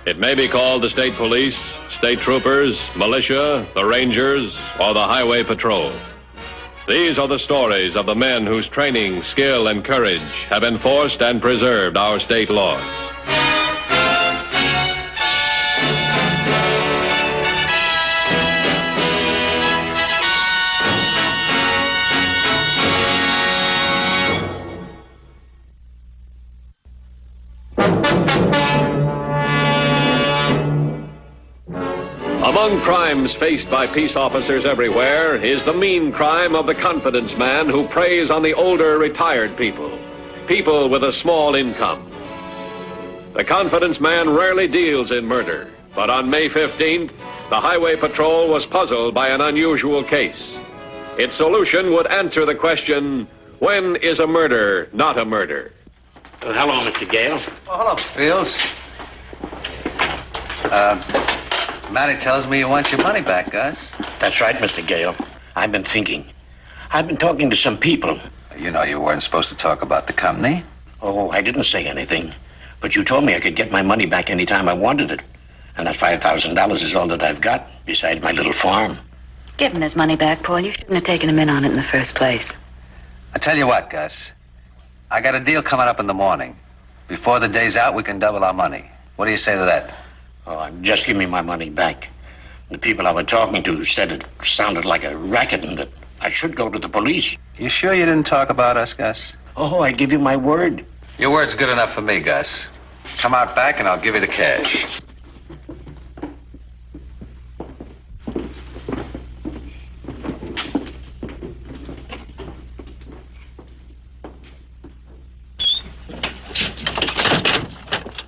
It may be called the state police, state troopers, militia, the rangers, or the highway patrol. These are the stories of the men whose training, skill, and courage have enforced and preserved our state laws. Among crimes faced by peace officers everywhere is the mean crime of the confidence man who preys on the older retired people with a small income. The confidence man rarely deals in murder, but on May 15th, the Highway Patrol was puzzled by an unusual case. Its solution would answer the question, when is a murder not a murder? Hello, Mr. Gale. Oh, hello, Fields. Matty tells me you want your money back, Gus. That's right, Mr. Gale. I've been thinking. I've been talking to some people. You know you weren't supposed to talk about the company. Oh, I didn't say anything. But you told me I could get my money back any time I wanted it. And that $5,000 is all that I've got, besides my little farm. Give him his money back, Paul. You shouldn't have taken him in on it in the first place. I tell you what, Gus. I got a deal coming up in the morning. Before the day's out, we can double our money. What do you say to that? Oh, just give me my money back. The people I was talking to said it sounded like a racket and that I should go to the police. You sure you didn't talk about us, Gus? Oh, I give you my word. Your word's good enough for me, Gus. Come out back and I'll give you the cash.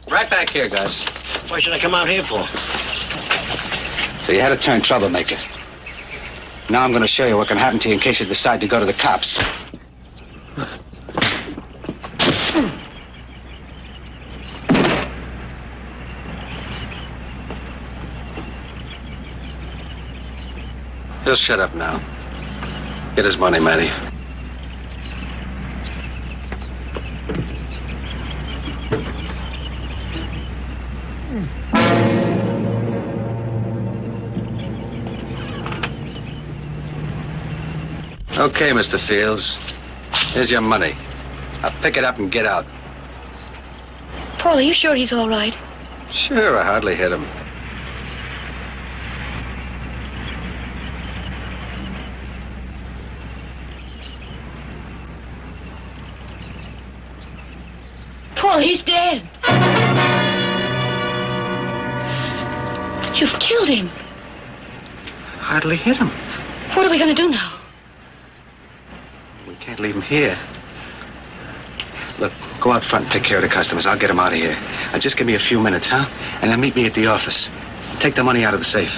Right back here, Gus. Why should I come out here for? So you had to turn troublemaker. Now I'm going to show you what can happen to you in case you decide to go to the cops. He'll shut up now. Get his money, Matty. Okay, Mr. Fields. Here's your money. Now pick it up and get out. Paul, are you sure he's all right? Sure, I hardly hit him. Paul, he's dead. You've killed him. Hardly hit him. What are we going to do now? We can't leave him here. Look, go out front and take care of the customers. I'll get him out of here. Now, just give me a few minutes, huh? And then meet me at the office. Take the money out of the safe.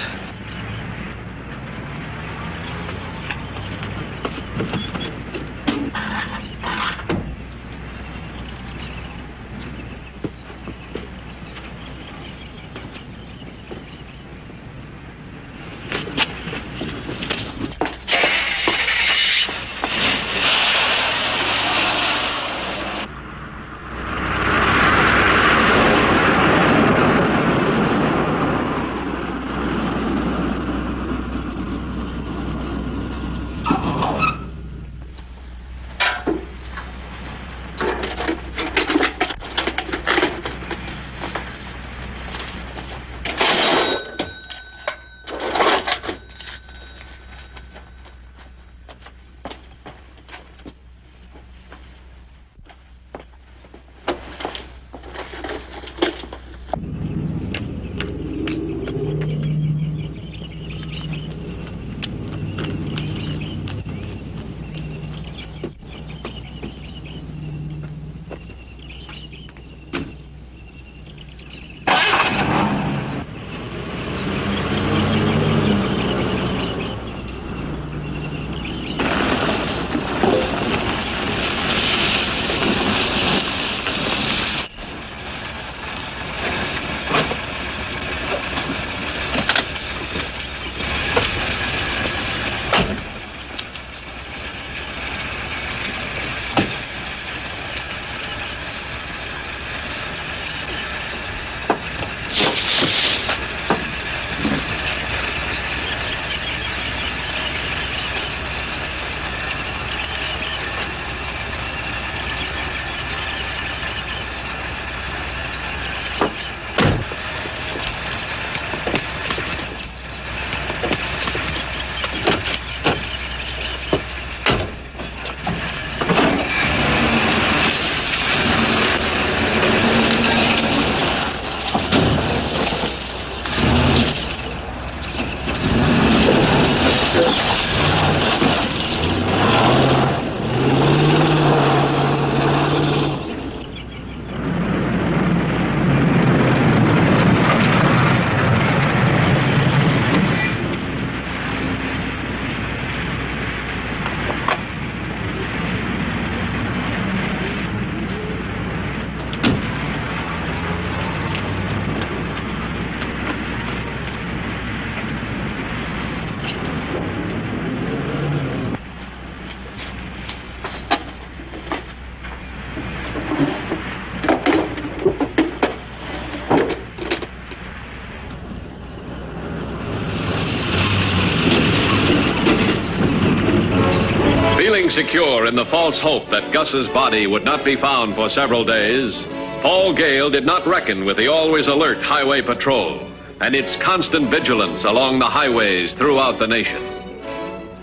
Feeling secure in the false hope that Gus's body would not be found for several days, Paul Gale did not reckon with the always alert Highway Patrol and its constant vigilance along the highways throughout the nation.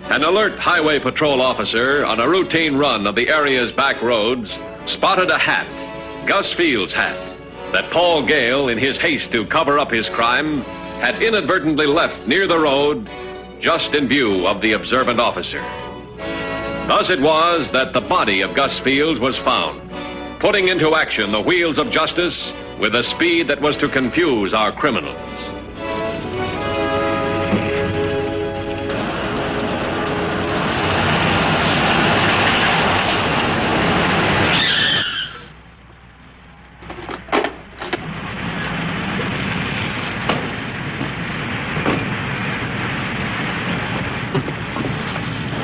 An alert Highway Patrol officer on a routine run of the area's back roads spotted a hat, Gus Field's hat, that Paul Gale, in his haste to cover up his crime, had inadvertently left near the road just in view of the observant officer. Thus it was that the body of Gus Fields was found, putting into action the wheels of justice with a speed that was to confuse our criminals.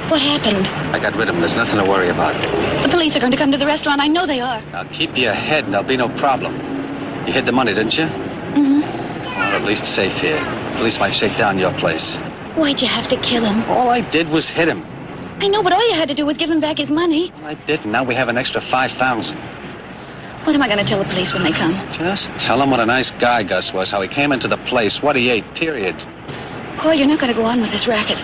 What happened? I got rid of him. There's nothing to worry about. The police are going to come to the restaurant. I know they are. Now keep your head and there'll be no problem. You hid the money, didn't you? Mm-hmm. Well, at least safe here. Police might shake down your place. Why'd you have to kill him? All I did was hit him. I know, but all you had to do was give him back his money. I didn't. Now we have an extra 5,000. What am I going to tell the police when they come? Just tell them what a nice guy Gus was, how he came into the place, what he ate, period. Paul, you're not going to go on with this racket.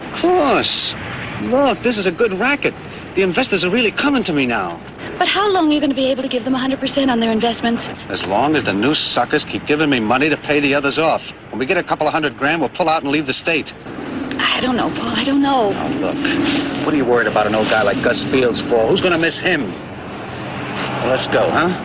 Of course. Look, this is a good racket. The investors are really coming to me now. But how long are you going to be able to give them 100% on their investments? As long as the new suckers keep giving me money to pay the others off. When we get a couple of $100,000, we'll pull out and leave the state. I don't know, Paul. I don't know. Oh, look. What are you worried about an old guy like Gus Fields for? Who's going to miss him? Well, let's go, huh?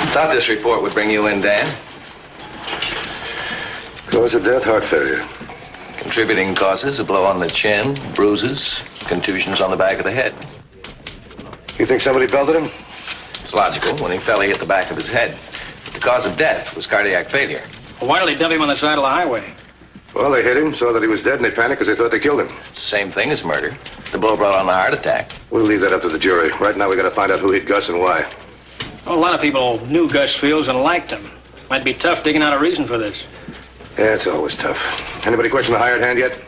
Thought this report would bring you in, Dan. Cause of death, heart failure. Contributing causes, a blow on the chin, bruises, contusions on the back of the head. You think somebody pelted him? It's logical. When he fell, he hit the back of his head. But the cause of death was cardiac failure. Well, why did they dump him on the side of the highway? Well, they hit him, saw that he was dead, and they panicked because they thought they killed him. Same thing as murder. The blow brought on the heart attack. We'll leave that up to the jury. Right now, we got to find out who hit Gus and why. Well, a lot of people knew Gus Fields and liked him. Might be tough digging out a reason for this. Yeah, it's always tough. Anybody question the hired hand yet?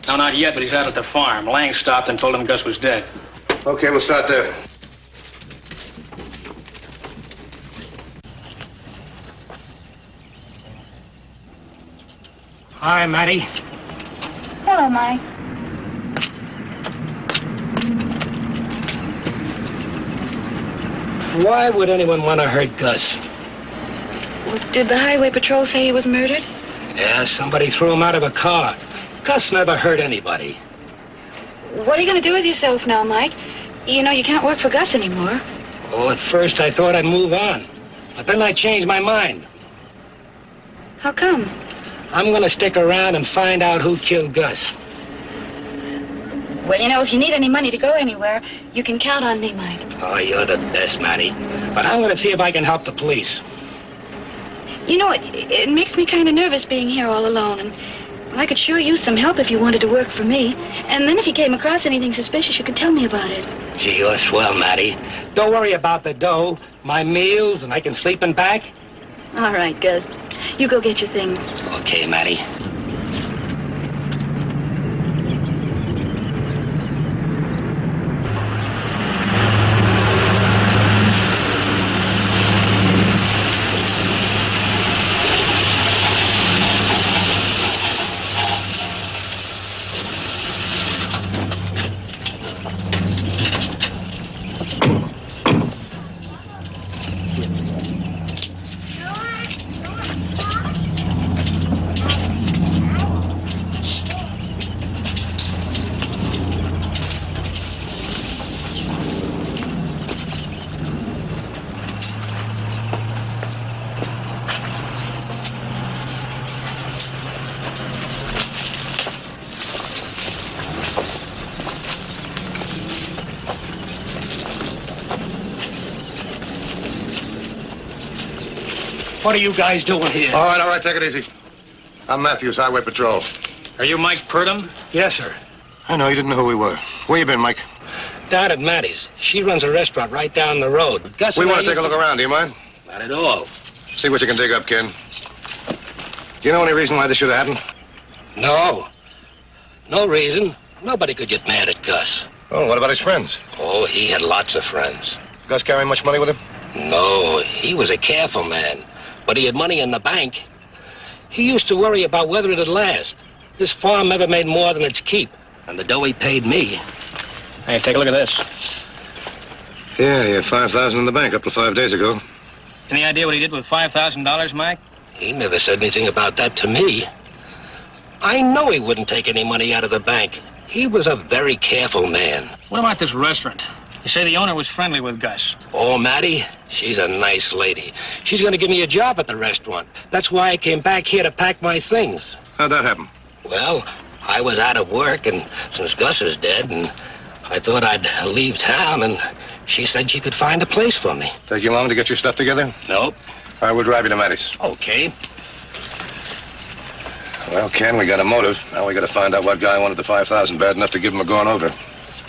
No, not yet, but he's out at the farm. Lang stopped and told him Gus was dead. Okay, we'll start there. Hi, Matty. Hello, Mike. Why would anyone want to hurt Gus? Did the Highway Patrol say he was murdered? Yeah, somebody threw him out of a car. Gus never hurt anybody. What are you going to do with yourself now, Mike? You know, you can't work for Gus anymore. Oh, at first I thought I'd move on. But then I changed my mind. How come? I'm going to stick around and find out who killed Gus. Well, you know, if you need any money to go anywhere, you can count on me, Mike. Oh, you're the best, Matty. But I'm going to see if I can help the police. You know, it makes me kind of nervous being here all alone, and I could sure use some help if you wanted to work for me. And then if you came across anything suspicious, you could tell me about it. Gee, you're swell, Matty. Don't worry about the dough, my meals, and I can sleep in back. All right, Gus. You go get your things. Okay, Matty. What are you guys doing here? All right, take it easy. I'm Matthews, Highway Patrol. Are you Mike Purdom? Yes, sir. I know, you didn't know who we were. Where you been, Mike? Down at Maddie's. She runs a restaurant right down the road. Gus We want to take a look around, do you mind? Not at all. See what you can dig up, Ken. Do you know any reason why this should have happened? No. No reason. Nobody could get mad at Gus. Oh, what about his friends? Oh, he had lots of friends. Gus carrying much money with him? No, he was a careful man. But he had money in the bank. He used to worry about whether it'd last. This farm never made more than its keep. And the dough he paid me. Hey, take a look at this. Yeah, he had $5,000 in the bank up to 5 days ago. Any idea what he did with $5,000, Mike? He never said anything about that to me. I know he wouldn't take any money out of the bank. He was a very careful man. What about this restaurant? You say the owner was friendly with Gus. Oh, Maddie, she's a nice lady. She's going to give me a job at the restaurant. That's why I came back here to pack my things. How'd that happen? Well, I was out of work, and since Gus is dead, and I thought I'd leave town, and she said she could find a place for me. Take you long to get your stuff together? Nope. All right, we'll drive you to Maddie's. Okay. Well, Ken, we got a motive. Now we got to find out what guy wanted the $5,000 bad enough to give him a going over.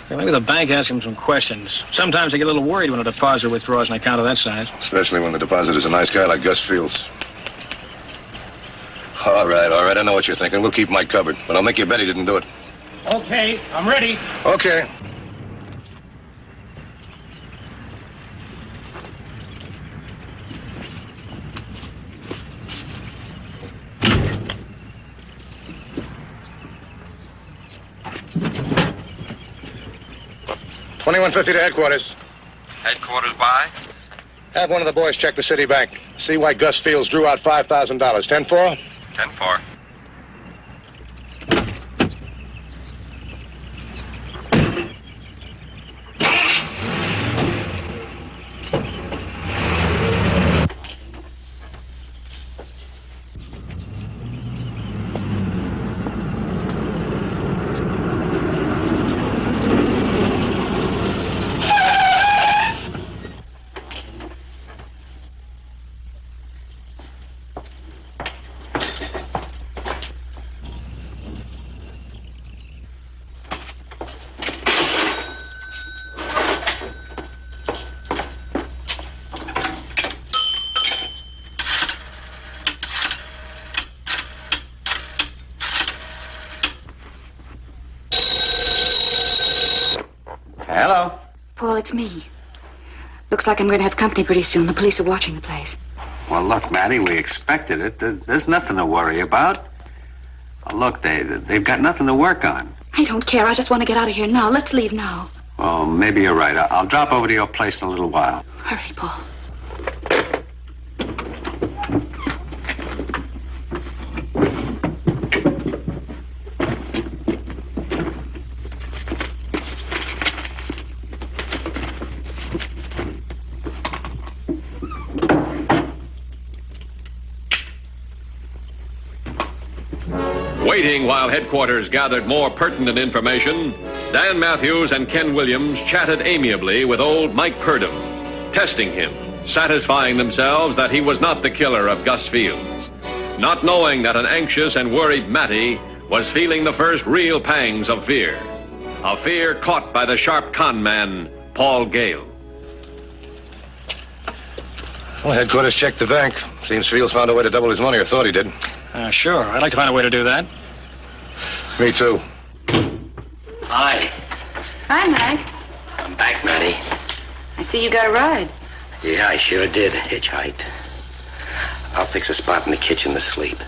Well, maybe the bank asked him some questions. Sometimes they get a little worried when a depositor withdraws an account of that size. Especially when the depositor's a nice guy like Gus Fields. All right. I know what you're thinking. We'll keep Mike covered. But I'll make you bet he didn't do it. Okay, I'm ready. Okay. $21.50 to headquarters. Headquarters by? Have one of the boys check the city bank. See why Gus Fields drew out $5,000. 10-4? 10-4. Hello? Paul, it's me. Looks like I'm going to have company pretty soon. The police are watching the place. Well, look, Maddie, we expected it. There's nothing to worry about. Well, look, they've got nothing to work on. I don't care. I just want to get out of here now. Let's leave now. Well, maybe you're right. I'll drop over to your place in a little while. Hurry, Paul. Waiting while headquarters gathered more pertinent information, Dan Matthews and Ken Williams chatted amiably with old Mike Purdom, testing him, satisfying themselves that he was not the killer of Gus Fields, not knowing that an anxious and worried Matty was feeling the first real pangs of fear, a fear caught by the sharp con man, Paul Gale. Well, headquarters checked the bank. Seems Fields found a way to double his money, or thought he did. Sure. I'd like to find a way to do that. Me too. Hi. Hi, Mike. I'm back, Maddie. I see you got a ride. Yeah, I sure did. Hitchhiked. I'll fix a spot in the kitchen to sleep.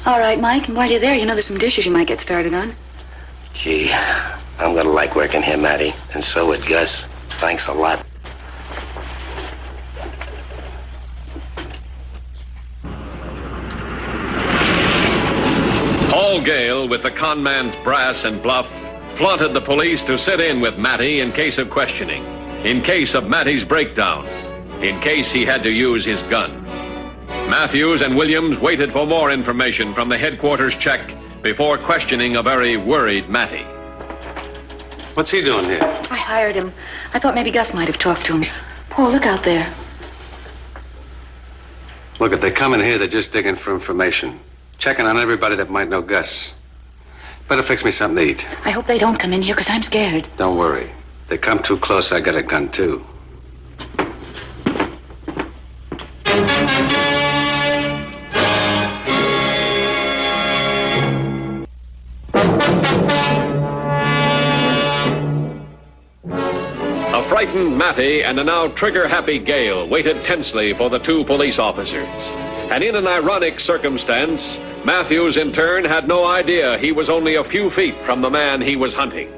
All right, Mike. And while you're there, you know there's some dishes you might get started on. Gee, I'm gonna like working here, Maddie. And so would Gus. Thanks a lot. Paul Gale, with the con man's brass and bluff, flaunted the police to sit in with Matty in case of questioning, in case of Matty's breakdown, in case he had to use his gun. Matthews and Williams waited for more information from the headquarters check before questioning a very worried Matty. What's he doing here? I hired him. I thought maybe Gus might have talked to him. Paul, look out there. Look, if they come in here, they're just digging for information. Checking on everybody that might know Gus. Better fix me something to eat. I hope they don't come in here, because I'm scared. Don't worry. If they come too close, I got a gun, too. A frightened Matty and a now trigger-happy Gale waited tensely for the two police officers. And in an ironic circumstance, Matthews, in turn, had no idea he was only a few feet from the man he was hunting.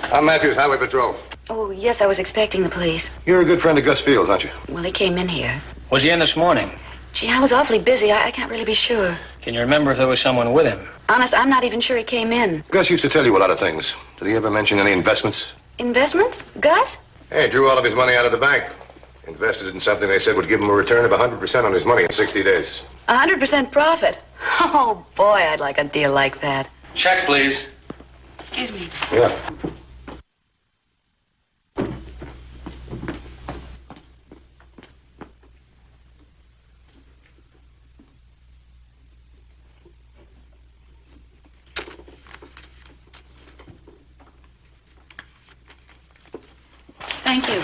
I'm Matthews, Highway Patrol. Oh, yes, I was expecting the police. You're a good friend of Gus Fields, aren't you? Well, he came in here. Was he in this morning? Gee, I was awfully busy. I can't really be sure. Can you remember if there was someone with him? Honest, I'm not even sure he came in. Gus used to tell you a lot of things. Did he ever mention any investments? Investments? Gus? Hey, drew all of his money out of the bank. Invested it in something they said would give him a return of 100% on his money in 60 days. 100% profit? Oh, boy, I'd like a deal like that. Check, please. Excuse me. Yeah. Thank you.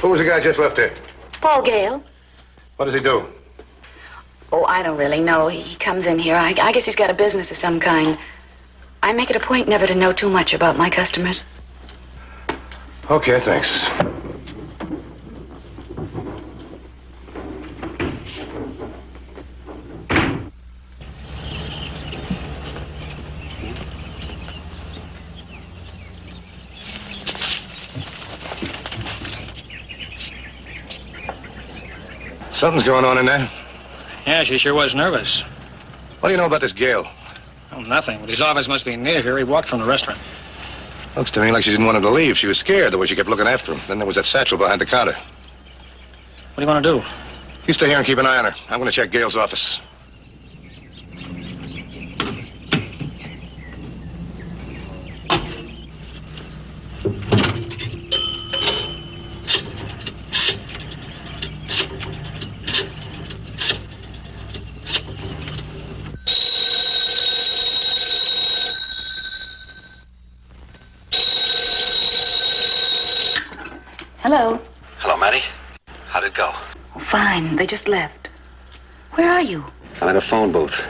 Who was the guy just left here? Paul Gale. What does he do? Oh, I don't really know. He comes in here. I guess he's got a business of some kind. I make it a point never to know too much about my customers. Okay, thanks. Something's going on in there. Yeah, she sure was nervous. What do you know about this Gale? Oh, nothing. But his office must be near here. He walked from the restaurant. Looks to me like she didn't want him to leave. She was scared the way she kept looking after him. Then there was that satchel behind the counter. What do you want to do? You stay here and keep an eye on her. I'm going to check Gale's office. Hello. Hello, Matty. How'd it go? Oh, fine. They just left. Where are you? I'm at a phone booth.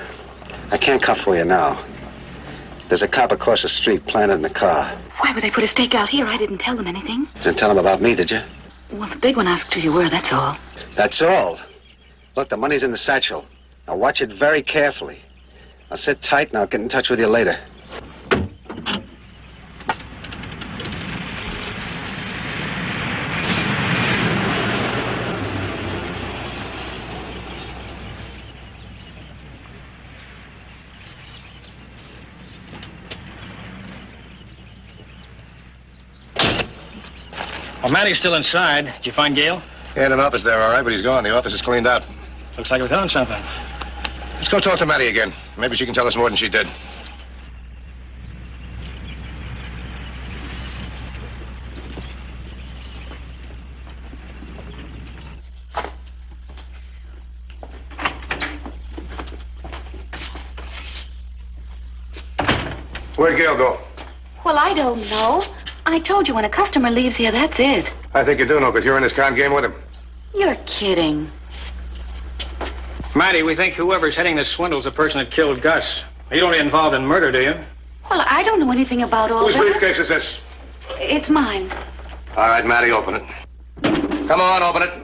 I can't come for you now. There's a cop across the street planted in the car. Why would they put a stake out here? I didn't tell them anything. Didn't tell him about me, did you? Well, the big one asked who you were, that's all. That's all. Look, the money's in the satchel. Now watch it very carefully. I'll sit tight and I'll get in touch with you later. Well, Matty's still inside. Did you find Gale? He had an office there, all right, but he's gone. The office is cleaned out. Looks like we're doing something. Let's go talk to Matty again. Maybe she can tell us more than she did. Where'd Gale go? Well, I don't know. I told you when a customer leaves here, that's it. I think you do know, because you're in this con game with him. You're kidding. Matty, we think whoever's heading this swindle's the person that killed Gus. You don't get involved in murder, do you? Well, I don't know anything about all Whose that. briefcase is this? It's mine. All right, Matty, open it. Come on, open it.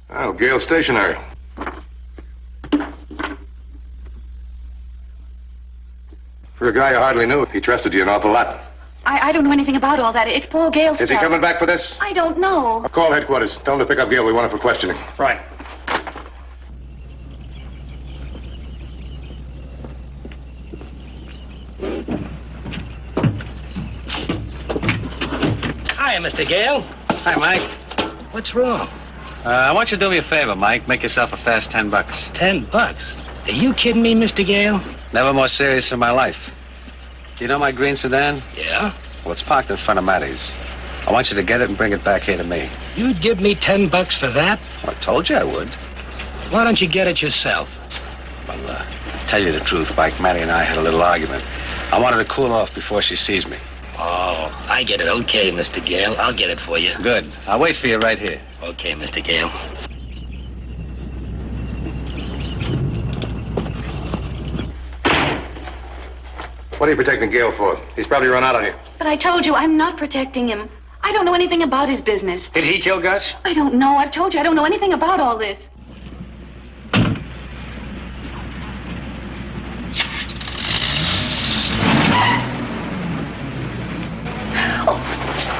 Oh, Gale stationery. For a guy you hardly knew, he trusted you an awful lot. I don't know anything about all that. It's Paul Gale's Is he stuff. coming back for this? I don't know. I'll call headquarters. Tell them to pick up Gale. We want him for questioning. Right. Hi, Mr. Gale. Hi, Mike. What's wrong? I want you to do me a favor, Mike. Make yourself a fast $10. $10? Are you kidding me, Mr. Gale? Never more serious in my life. Do you know my green sedan? Yeah? Well, it's parked in front of Maddie's. I want you to get it and bring it back here to me. You'd give me $10 for that? Well, I told you I would. Why don't you get it yourself? Well, tell you the truth, Mike, Maddie and I had a little argument. I wanted to cool off before she sees me. Oh, I get it. Okay, Mr. Gale. I'll get it for you. Good. I'll wait for you right here. Okay, Mr. Gale. What are you protecting Gale for? He's probably run out on you. But I told you, I'm not protecting him. I don't know anything about his business. Did he kill Gus? I don't know. I've told you, I don't know anything about all this.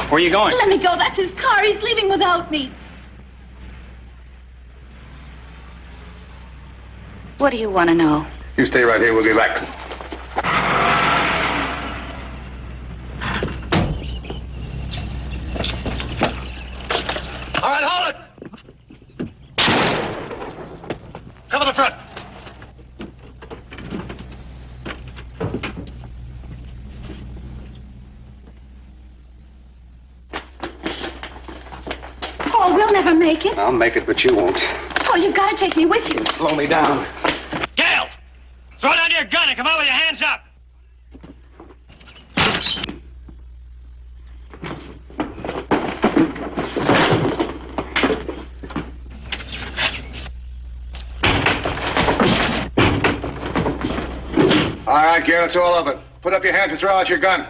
Where are you going? Let me go. That's his car. He's leaving without me. What do you want to know? You stay right here. We'll be back. All right, hold it! Cover the front. Oh, we'll never make it. I'll make it, but you won't. Oh, you've got to take me with you. Slow me down. Gale! Throw down your gun and come out with your hands up! All right, Gale, it's all over. Put up your hands and throw out your gun.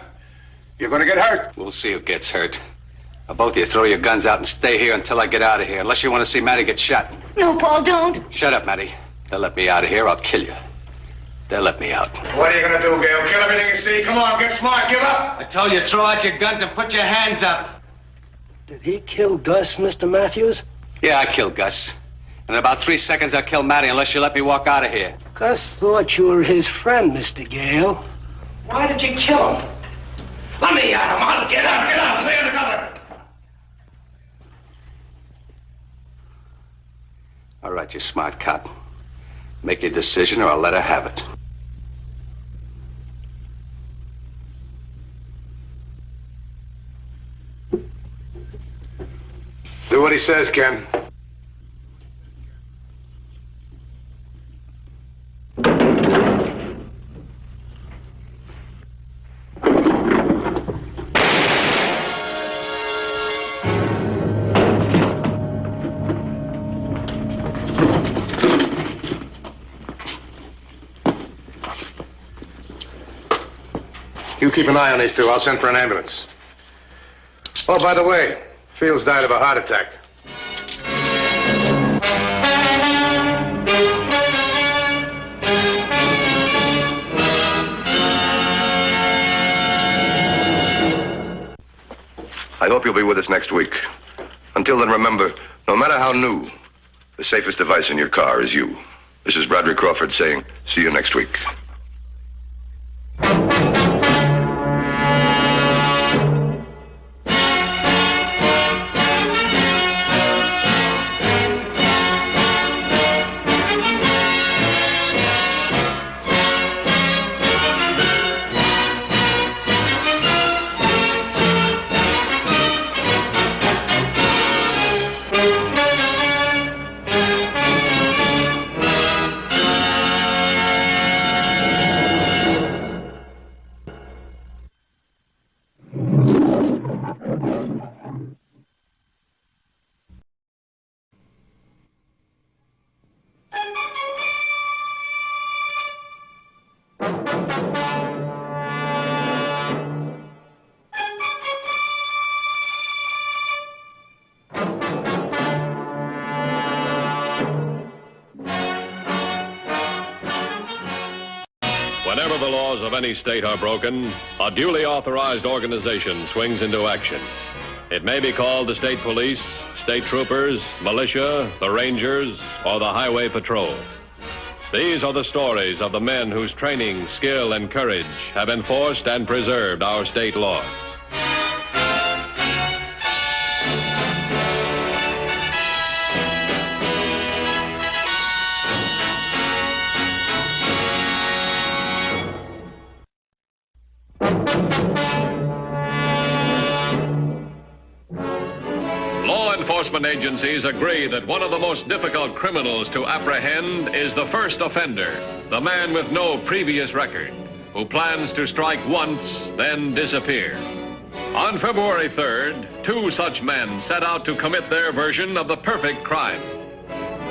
You're going to get hurt. We'll see who gets hurt. Now, both of you throw your guns out and stay here until I get out of here, unless you want to see Maddie get shot. No, Paul, don't. Shut up, Maddie. They'll let me out of here, I'll kill you. They'll let me out. What are you going to do, Gale? Kill everything you see? Come on, get smart. Give up. I told you, throw out your guns and put your hands up. Did he kill Gus, Mr. Matthews? Yeah, I killed Gus. In about 3 seconds, I'll kill Maddie unless you let me walk out of here. Gus thought you were his friend, Mr. Gale. Why did you kill him? Let me at him. I'll get out. Get out. Stay under cover. All right, you smart cop. Make your decision or I'll let her have it. Do what he says, Ken. You keep an eye on these two. I'll send for an ambulance. Oh, by the way, Fields died of a heart attack. I hope you'll be with us next week. Until then, remember, no matter how new, the safest device in your car is you. This is Broderick Crawford saying, see you next week. Whenever the laws of any state are broken, a duly authorized organization swings into action. It may be called the state police, state troopers, militia, the rangers, or the highway patrol. These are the stories of the men whose training, skill, and courage have enforced and preserved our state laws. enforcement agencies agree that one of the most difficult criminals to apprehend is the first offender, the man with no previous record, who plans to strike once, then disappear. On February 3rd, 2 such men set out to commit their version of the perfect crime.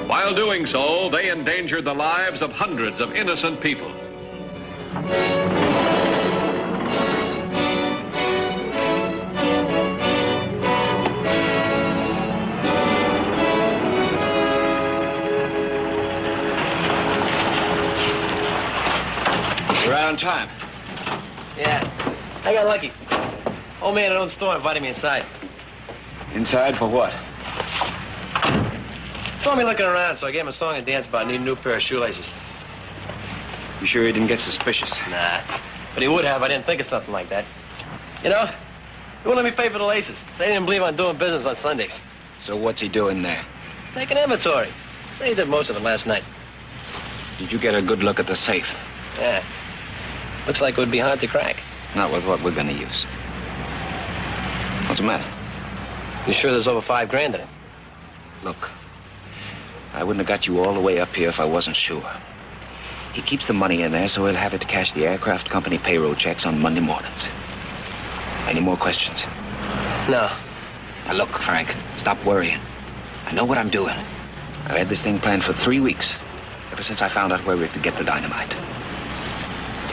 While doing so, they endangered the lives of hundreds of innocent people. You're right on time. Yeah, I got lucky. Old man at own store invited me inside. Inside for what? Saw me looking around, so I gave him a song and dance about needing a new pair of shoelaces. You sure he didn't get suspicious? Nah, but he would have. I didn't think of something like that. You know, he wouldn't let me pay for the laces. Say he didn't believe I'm doing business on Sundays. So what's he doing there? Taking inventory. Say he did most of it last night. Did you get a good look at the safe? Yeah. Looks like it would be hard to crack. Not with what we're gonna use. What's the matter? You sure there's over $5 grand in it? Look, I wouldn't have got you all the way up here if I wasn't sure. He keeps the money in there so he'll have it to cash the aircraft company payroll checks on Monday mornings. Any more questions? No. Now look, Frank, stop worrying. I know what I'm doing. I've had this thing planned for 3 weeks, ever since I found out where we could get the dynamite.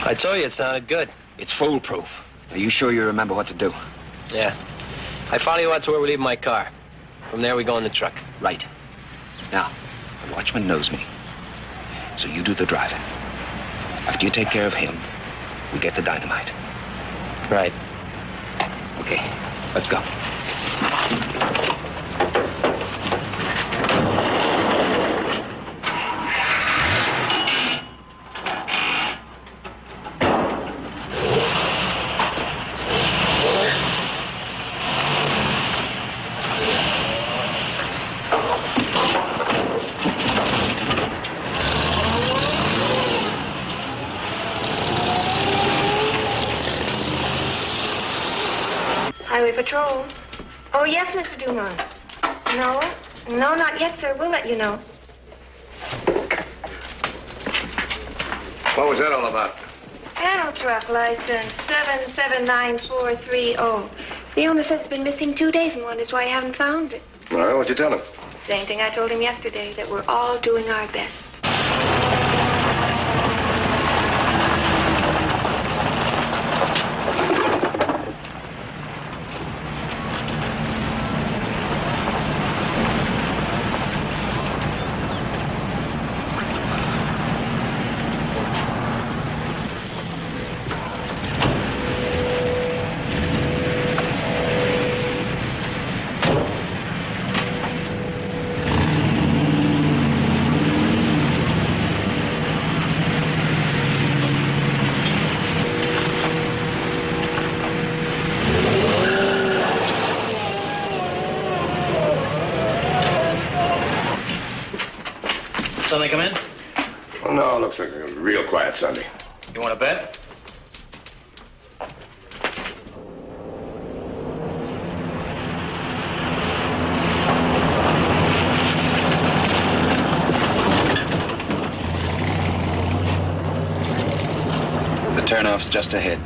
I told you it sounded good. It's foolproof. Are you sure you remember what to do? Yeah. I follow you out to where we leave my car. From there, we go in the truck. Right. Now, the watchman knows me. So you do the driving. After you take care of him, we get the dynamite. Right. Okay, let's go. Highway Patrol. Oh, yes, Mr. Dumont. No, not yet, sir. We'll let you know. What was that all about? Panel truck license 779430. The owner says it's been missing 2 days and wonders why you haven't found it. All right, what'd you tell him? Same thing I told him yesterday, that we're all doing our best. Somebody come in? Oh, no, looks like a real quiet Sunday. You want to bet? The turnoff's just ahead.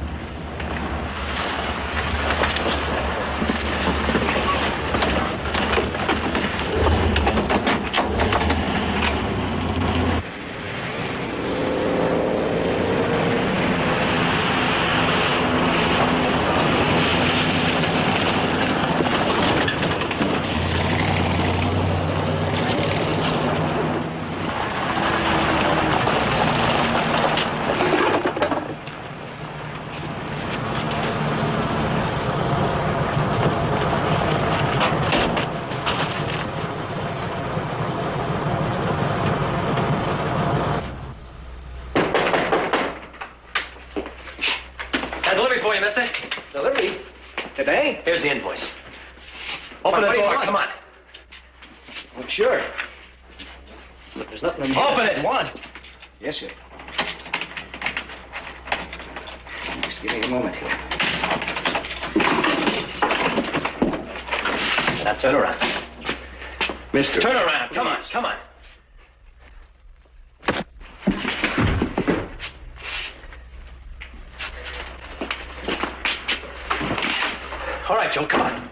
Delivery? Today? Here's the invoice. Open the door, come on. Oh, sure. There's nothing in here. Open it! One. Yes, sir. Just give me a moment here. Now turn around. Mister. Turn around. Come on, come on. All right, Joe, come on.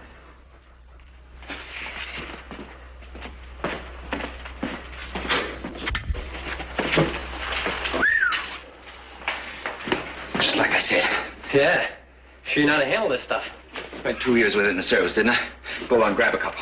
Just like I said. Yeah. Sure you know how to handle this stuff. Spent 2 years with it in the service, didn't I? Go on, grab a couple.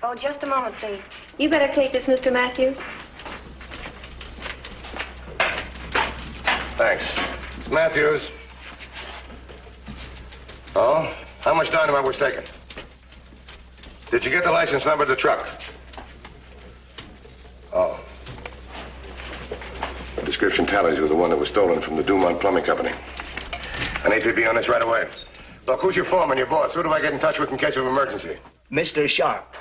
Oh, just a moment, please. You better take this, Mr. Matthews. Thanks. Matthews. Oh? How much dynamite was taken? Did you get the license number of the truck? Oh. The description tallies with the one that was stolen from the Dumont Plumbing Company. An APB on this right away. Look, who's your foreman, your boss? Who do I get in touch with in case of emergency? Mr. Sharp.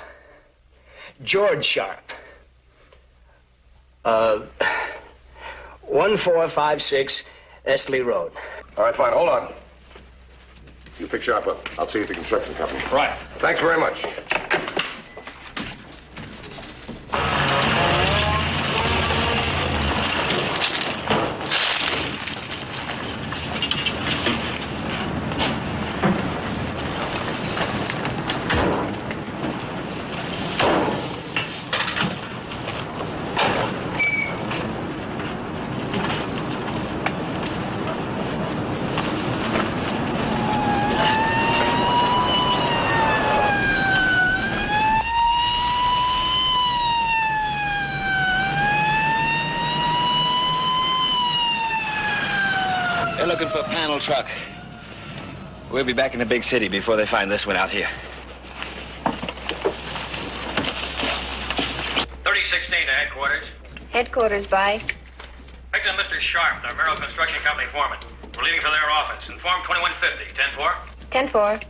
George Sharp. 1456 Esley Road. All right, fine. Hold on. You pick Sharp up. I'll see you at the construction company. Right. Thanks very much. They're looking for a panel truck. We'll be back in the big city before they find this one out here. 3016 to headquarters. Headquarters, by. Victim Mr. Sharp, the Merrill Construction Company foreman. We're leaving for their office. Inform 2150. 10-4. 10-4.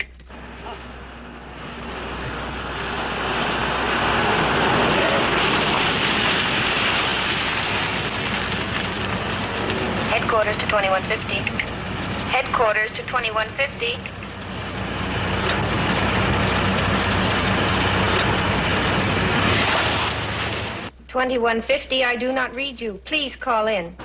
Headquarters to 2150. Headquarters to 2150. $21.50, I do not read you. Please call in.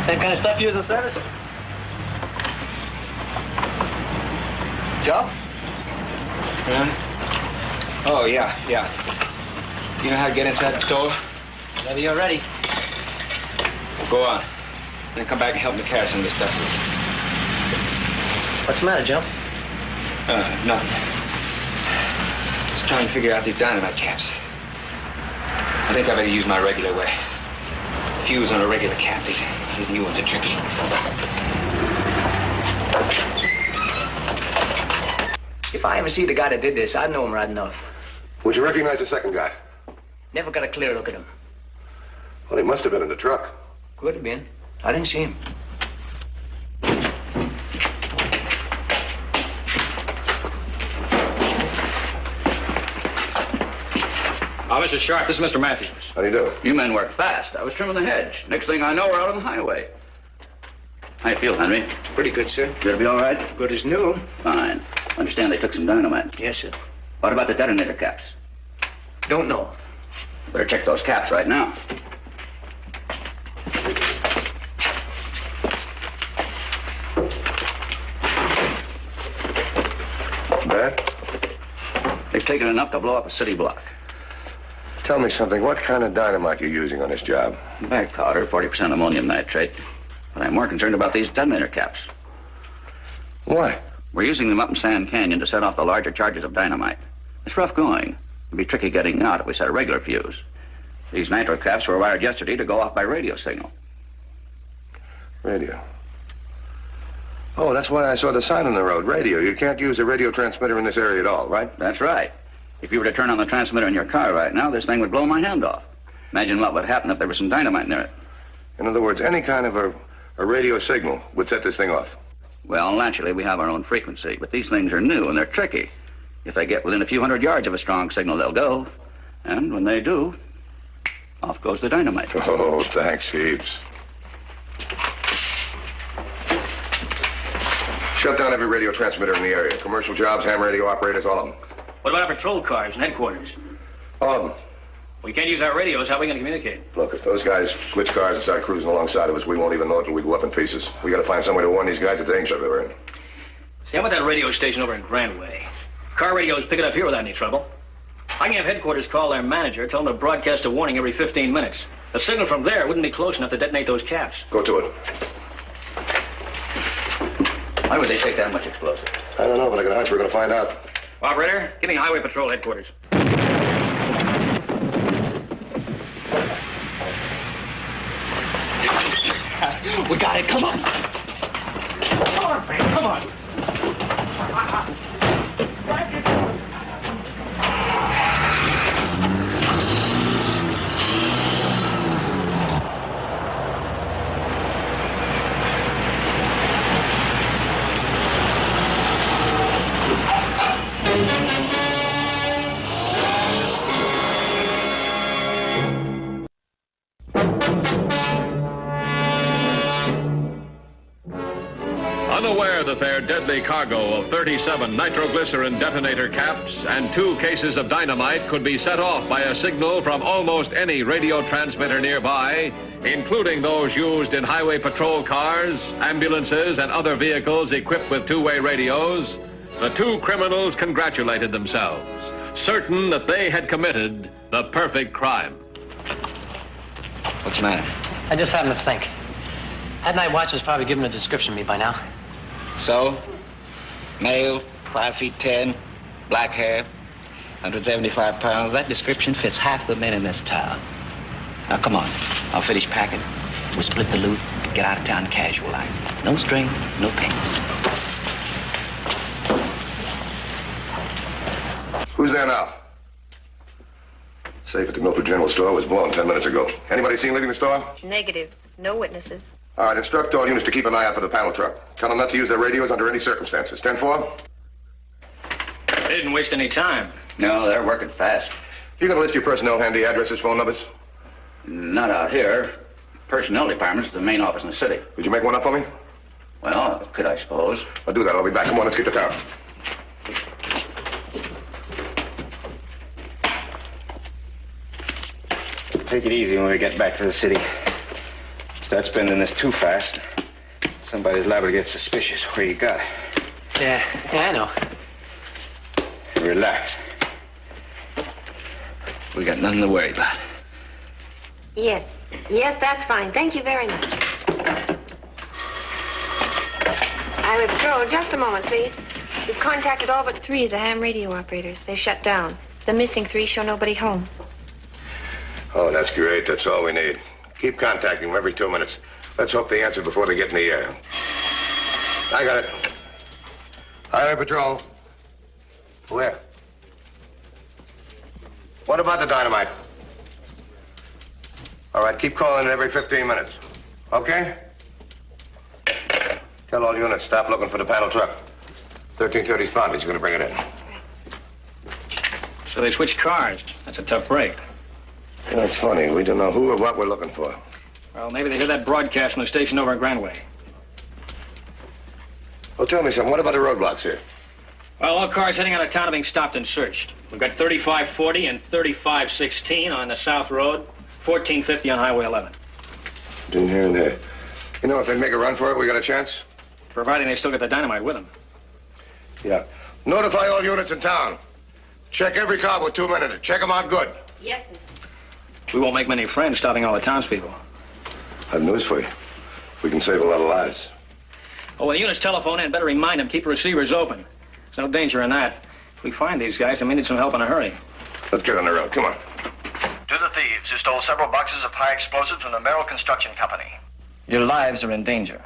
Same kind of stuff you use in service? Joe? Yeah? Oh, yeah. You know how to get inside the store? Whenever you're ready. Go on. Then come back and help me carry some of this stuff. What's the matter, Joe? Nothing. Just trying to figure out these dynamite caps. I think I better use my regular way. Fuse on a regular cap. These new ones are tricky. If I ever see the guy that did this, I'd know him right enough. Would you recognize the second guy? Never got a clear look at him. Well, he must have been in the truck. Could have been. I didn't see him. Mr. Sharp, this is Mr. Matthews. How do you do? You men work fast. I was trimming the hedge. Next thing I know, we're out on the highway. How you feel, Henry? Pretty good, sir. Gonna be all right? Good as new. Fine. Understand they took some dynamite. Yes, sir. What about the detonator caps? Don't know. Better check those caps right now. Bad? They've taken enough to blow up a city block. Tell me something. What kind of dynamite are you using on this job? Bag powder, 40% ammonium nitrate. But I'm more concerned about these detonator caps. Why? We're using them up in Sand Canyon to set off the larger charges of dynamite. It's rough going. It'd be tricky getting out if we set a regular fuse. These nitro caps were wired yesterday to go off by radio signal. Radio. Oh, that's why I saw the sign on the road. Radio. You can't use a radio transmitter in this area at all, right? That's right. If you were to turn on the transmitter in your car right now, this thing would blow my hand off. Imagine what would happen if there was some dynamite near it. In other words, any kind of a radio signal would set this thing off. Well, naturally, we have our own frequency, but these things are new and they're tricky. If they get within a few hundred yards of a strong signal, they'll go. And when they do, off goes the dynamite. Oh, thanks heaps. Shut down every radio transmitter in the area. Commercial jobs, ham radio operators, all of them. What about our patrol cars and headquarters? All of them. We can't use our radios. How are we going to communicate? Look, if those guys switch cars and start cruising alongside of us, we won't even know it till we go up in pieces. We got to find some way to warn these guys of the danger they're in. See, how about that radio station over in Grandway? Car radios pick it up here without any trouble. I can have headquarters call their manager, tell them to broadcast a warning every 15 minutes. The signal from there wouldn't be close enough to detonate those caps. Go to it. Why would they take that much explosive? I don't know, but I got a hunch we're going to find out. Operator, give me Highway Patrol headquarters. We got it. Come on. Come on, man. Come on. Unaware that their deadly cargo of 37 nitroglycerin detonator caps and 2 cases of dynamite could be set off by a signal from almost any radio transmitter nearby, including those used in highway patrol cars, ambulances, and other vehicles equipped with two-way radios, the 2 criminals congratulated themselves, certain that they had committed the perfect crime. What's the matter? I just happened to think. That night watch was probably given a description of me by now. So? Male, 5 feet 10, black hair, 175 pounds. That description fits half the men in this town. Now, come on. I'll finish packing. We'll split the loot, get out of town casual like. No strain, no pain. Who's there now? Safe at the Milford General Store was blown 10 minutes ago. Anybody seen leaving the store? Negative. No witnesses. All right, instruct all units to keep an eye out for the panel truck. Tell them not to use their radios under any circumstances. 10-4? They didn't waste any time. No, they're working fast. You got a list of your personnel handy, addresses, phone numbers? Not out here. Personnel department's the main office in the city. Did you make one up for me? Well, could I suppose. I'll do that. I'll be back. Come on, let's get to town. Take it easy when we get back to the city. Start spending this too fast. Somebody's liable to get suspicious. Where you got it? Yeah, I know. Relax. We got nothing to worry about. Yes. Yes, that's fine. Thank you very much. Highway Patrol, just a moment, please. We've contacted all but 3 of the ham radio operators. They've shut down. The missing 3 show nobody home. Oh, that's great. That's all we need. Keep contacting them every 2 minutes. Let's hope they answer before they get in the air. I got it. Highway Patrol. Where? What about the dynamite? All right, keep calling in every 15 minutes. Okay? Tell all units, stop looking for the panel truck. 1330's found it. He's going to bring it in. So they switched cars. That's a tough break. Yeah, it's funny. We don't know who or what we're looking for. Well, maybe they heard that broadcast from the station over in Grandway. Well, tell me something. What about the roadblocks here? Well, all cars heading out of town are being stopped and searched. We've got 3540 and 3516 on the South Road, 1450 on Highway 11. In here and there. You know, if they make a run for it, we got a chance? Providing they still get the dynamite with them. Yeah. Notify all units in town. Check every car with 2 minutes. Check them out good. Yes, sir. We won't make many friends stopping all the townspeople. I have news for you. We can save a lot of lives. Oh, when the units telephone in, better remind them, keep the receivers open. There's no danger in that. If we find these guys, they may need some help in a hurry. Let's get on the road. Come on. To the thieves who stole several boxes of high explosives from the Merrill Construction Company. Your lives are in danger.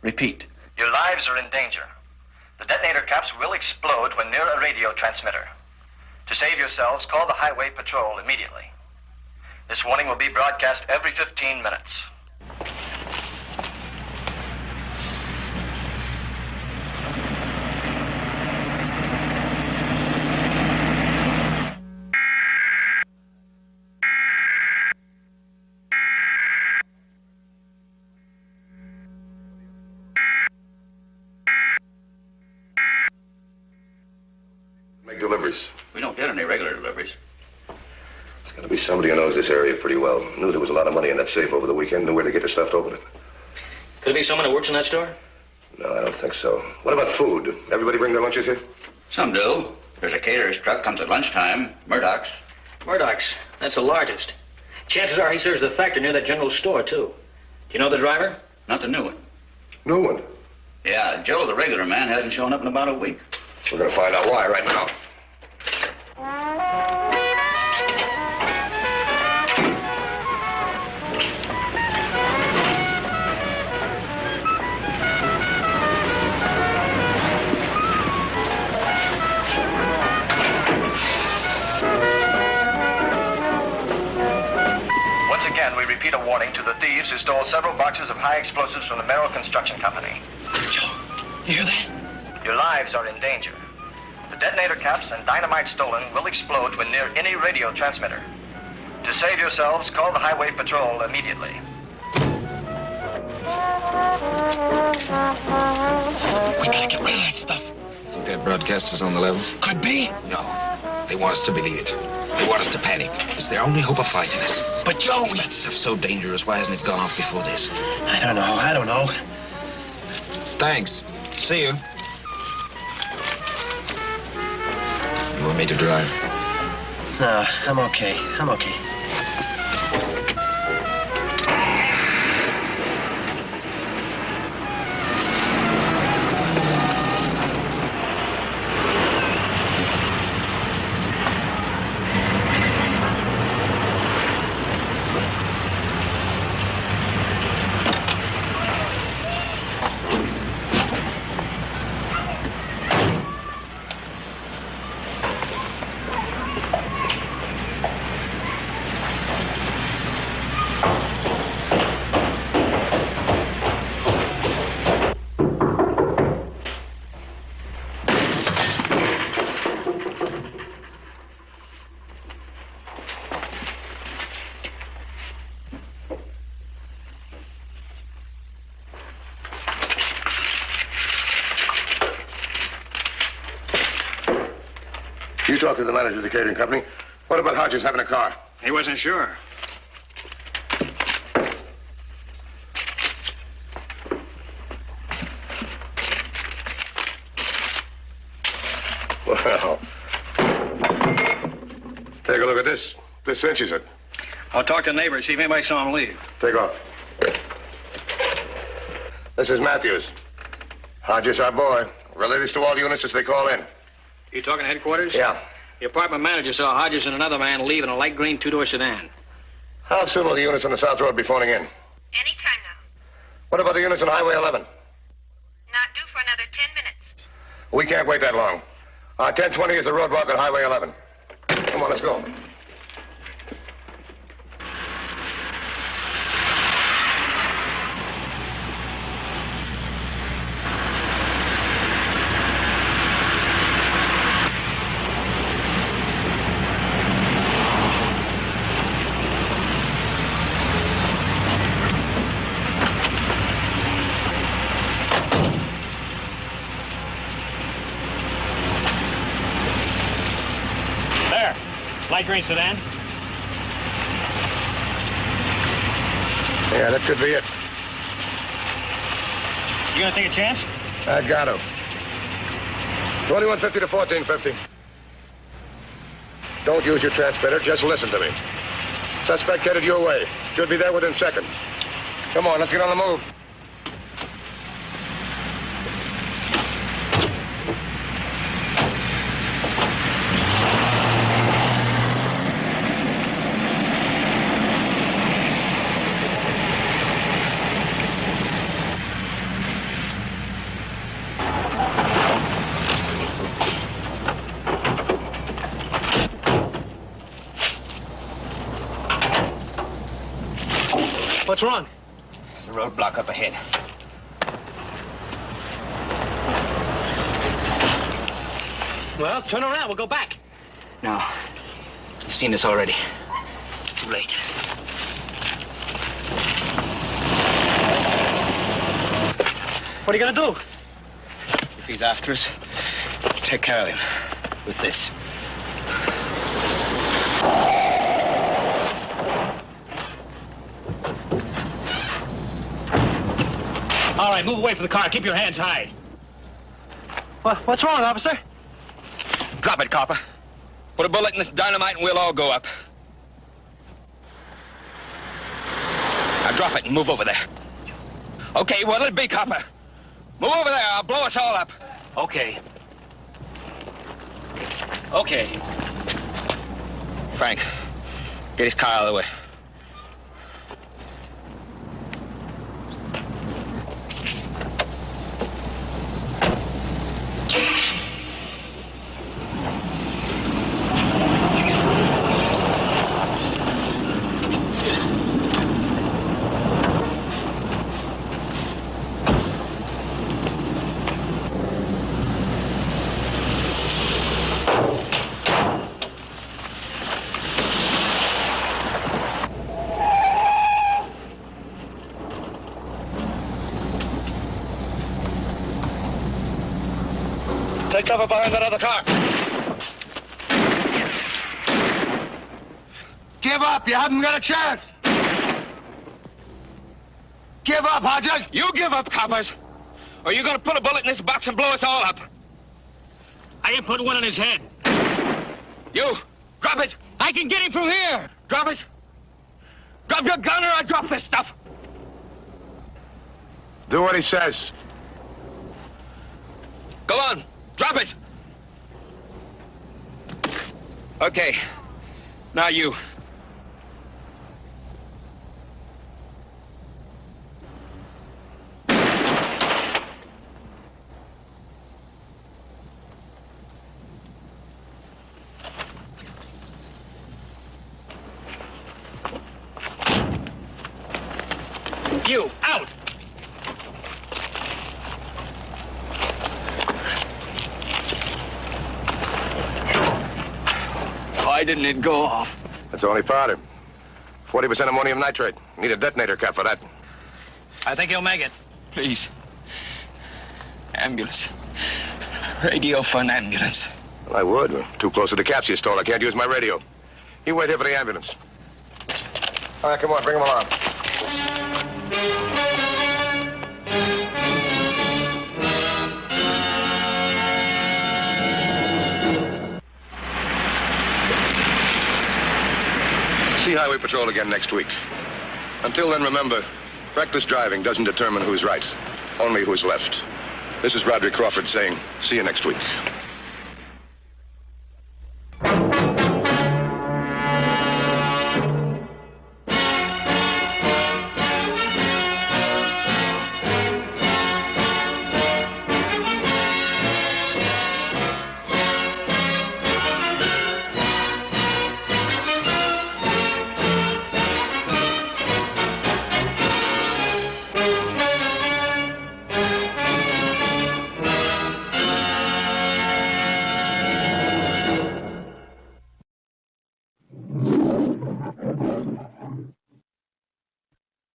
Repeat. Your lives are in danger. The detonator caps will explode when near a radio transmitter. To save yourselves, call the Highway Patrol immediately. This warning will be broadcast every 15 minutes. Make deliveries. We don't get any regular deliveries. There's got to be somebody who knows this area pretty well. Knew there was a lot of money in that safe over the weekend. Knew where to get the stuff to open it. Could it be someone who works in that store? No, I don't think so. What about food? Everybody bring their lunches here? Some do. There's a caterer's truck comes at lunchtime. Murdoch's. Murdoch's. That's the largest. Chances are he serves the factory near that general store, too. Do you know the driver? Not the new one. New one? Yeah, Joe, the regular man, hasn't shown up in about a week. We're going to find out why right now. Once again, we repeat a warning to the thieves who stole several boxes of high explosives from the Merrill Construction Company. Joe, you hear that? Your lives are in danger. The detonator caps and dynamite stolen will explode when near any radio transmitter. To save yourselves, call the Highway Patrol immediately. We gotta get rid of that stuff. Think that broadcast is on the level? Could be. No. They want us to believe it. They want us to panic. It's their only hope of finding us. But Joe, If that stuff's so dangerous, why hasn't it gone off before this? I don't know. Thanks. See you. You want me to drive? No, I'm okay. You talked to the manager of the catering company. What about Hodges having a car? He wasn't sure. Well, take a look at this. This cinches it. I'll talk to neighbors, see if anybody saw him leave. Take off. This is Matthews. Hodges, our boy. Relay this to all units as they call in. You talking to headquarters? Yeah. The apartment manager saw Hodges and another man leave in a light green two-door sedan. How soon will the units on the South Road be phoning in? Anytime now. What about the units on Highway 11? Not due for another 10 minutes. We can't wait that long. 1020 is the roadblock on Highway 11. Come on, let's go. Light gray sedan? Yeah, that could be it. You gonna take a chance? I got to. 2150 to 1450. Don't use your transmitter, just listen to me. Suspect headed your way. Should be there within seconds. Come on, let's get on the move. What's wrong? There's a roadblock up ahead. Well, turn around. We'll go back. No. He's seen us already. It's too late. What are you gonna do? If he's after us, take care of him with this. All right, move away from the car. Keep your hands high. What's wrong, officer? Drop it, copper. Put a bullet in this dynamite and we'll all go up. Now drop it and move over there. Okay, what'll it be, copper? Move over there. I'll blow us all up. Okay. Okay. Frank, get his car out of the way. Take cover behind that other car. Give up. You haven't got a chance. Give up, Hodges. You give up, coppers. Or you're gonna put a bullet in this box and blow us all up. I can put one in his head. You, drop it. I can get him from here. Drop it. Drop your gun or I drop this stuff. Do what he says. Go on. Drop it. Okay. Now you. You, out! Why didn't it go off? That's only powder. 40% ammonium nitrate. Need a detonator cap for that. I think he'll make it. Please. Ambulance. Radio for an ambulance. Well, I would. We're too close to the caps you stole. I can't use my radio. You wait here for the ambulance. All right, come on, bring him along. See Highway Patrol again next week. Until then, remember, reckless driving doesn't determine who's right, only who's left. This is Roderick Crawford saying, see you next week.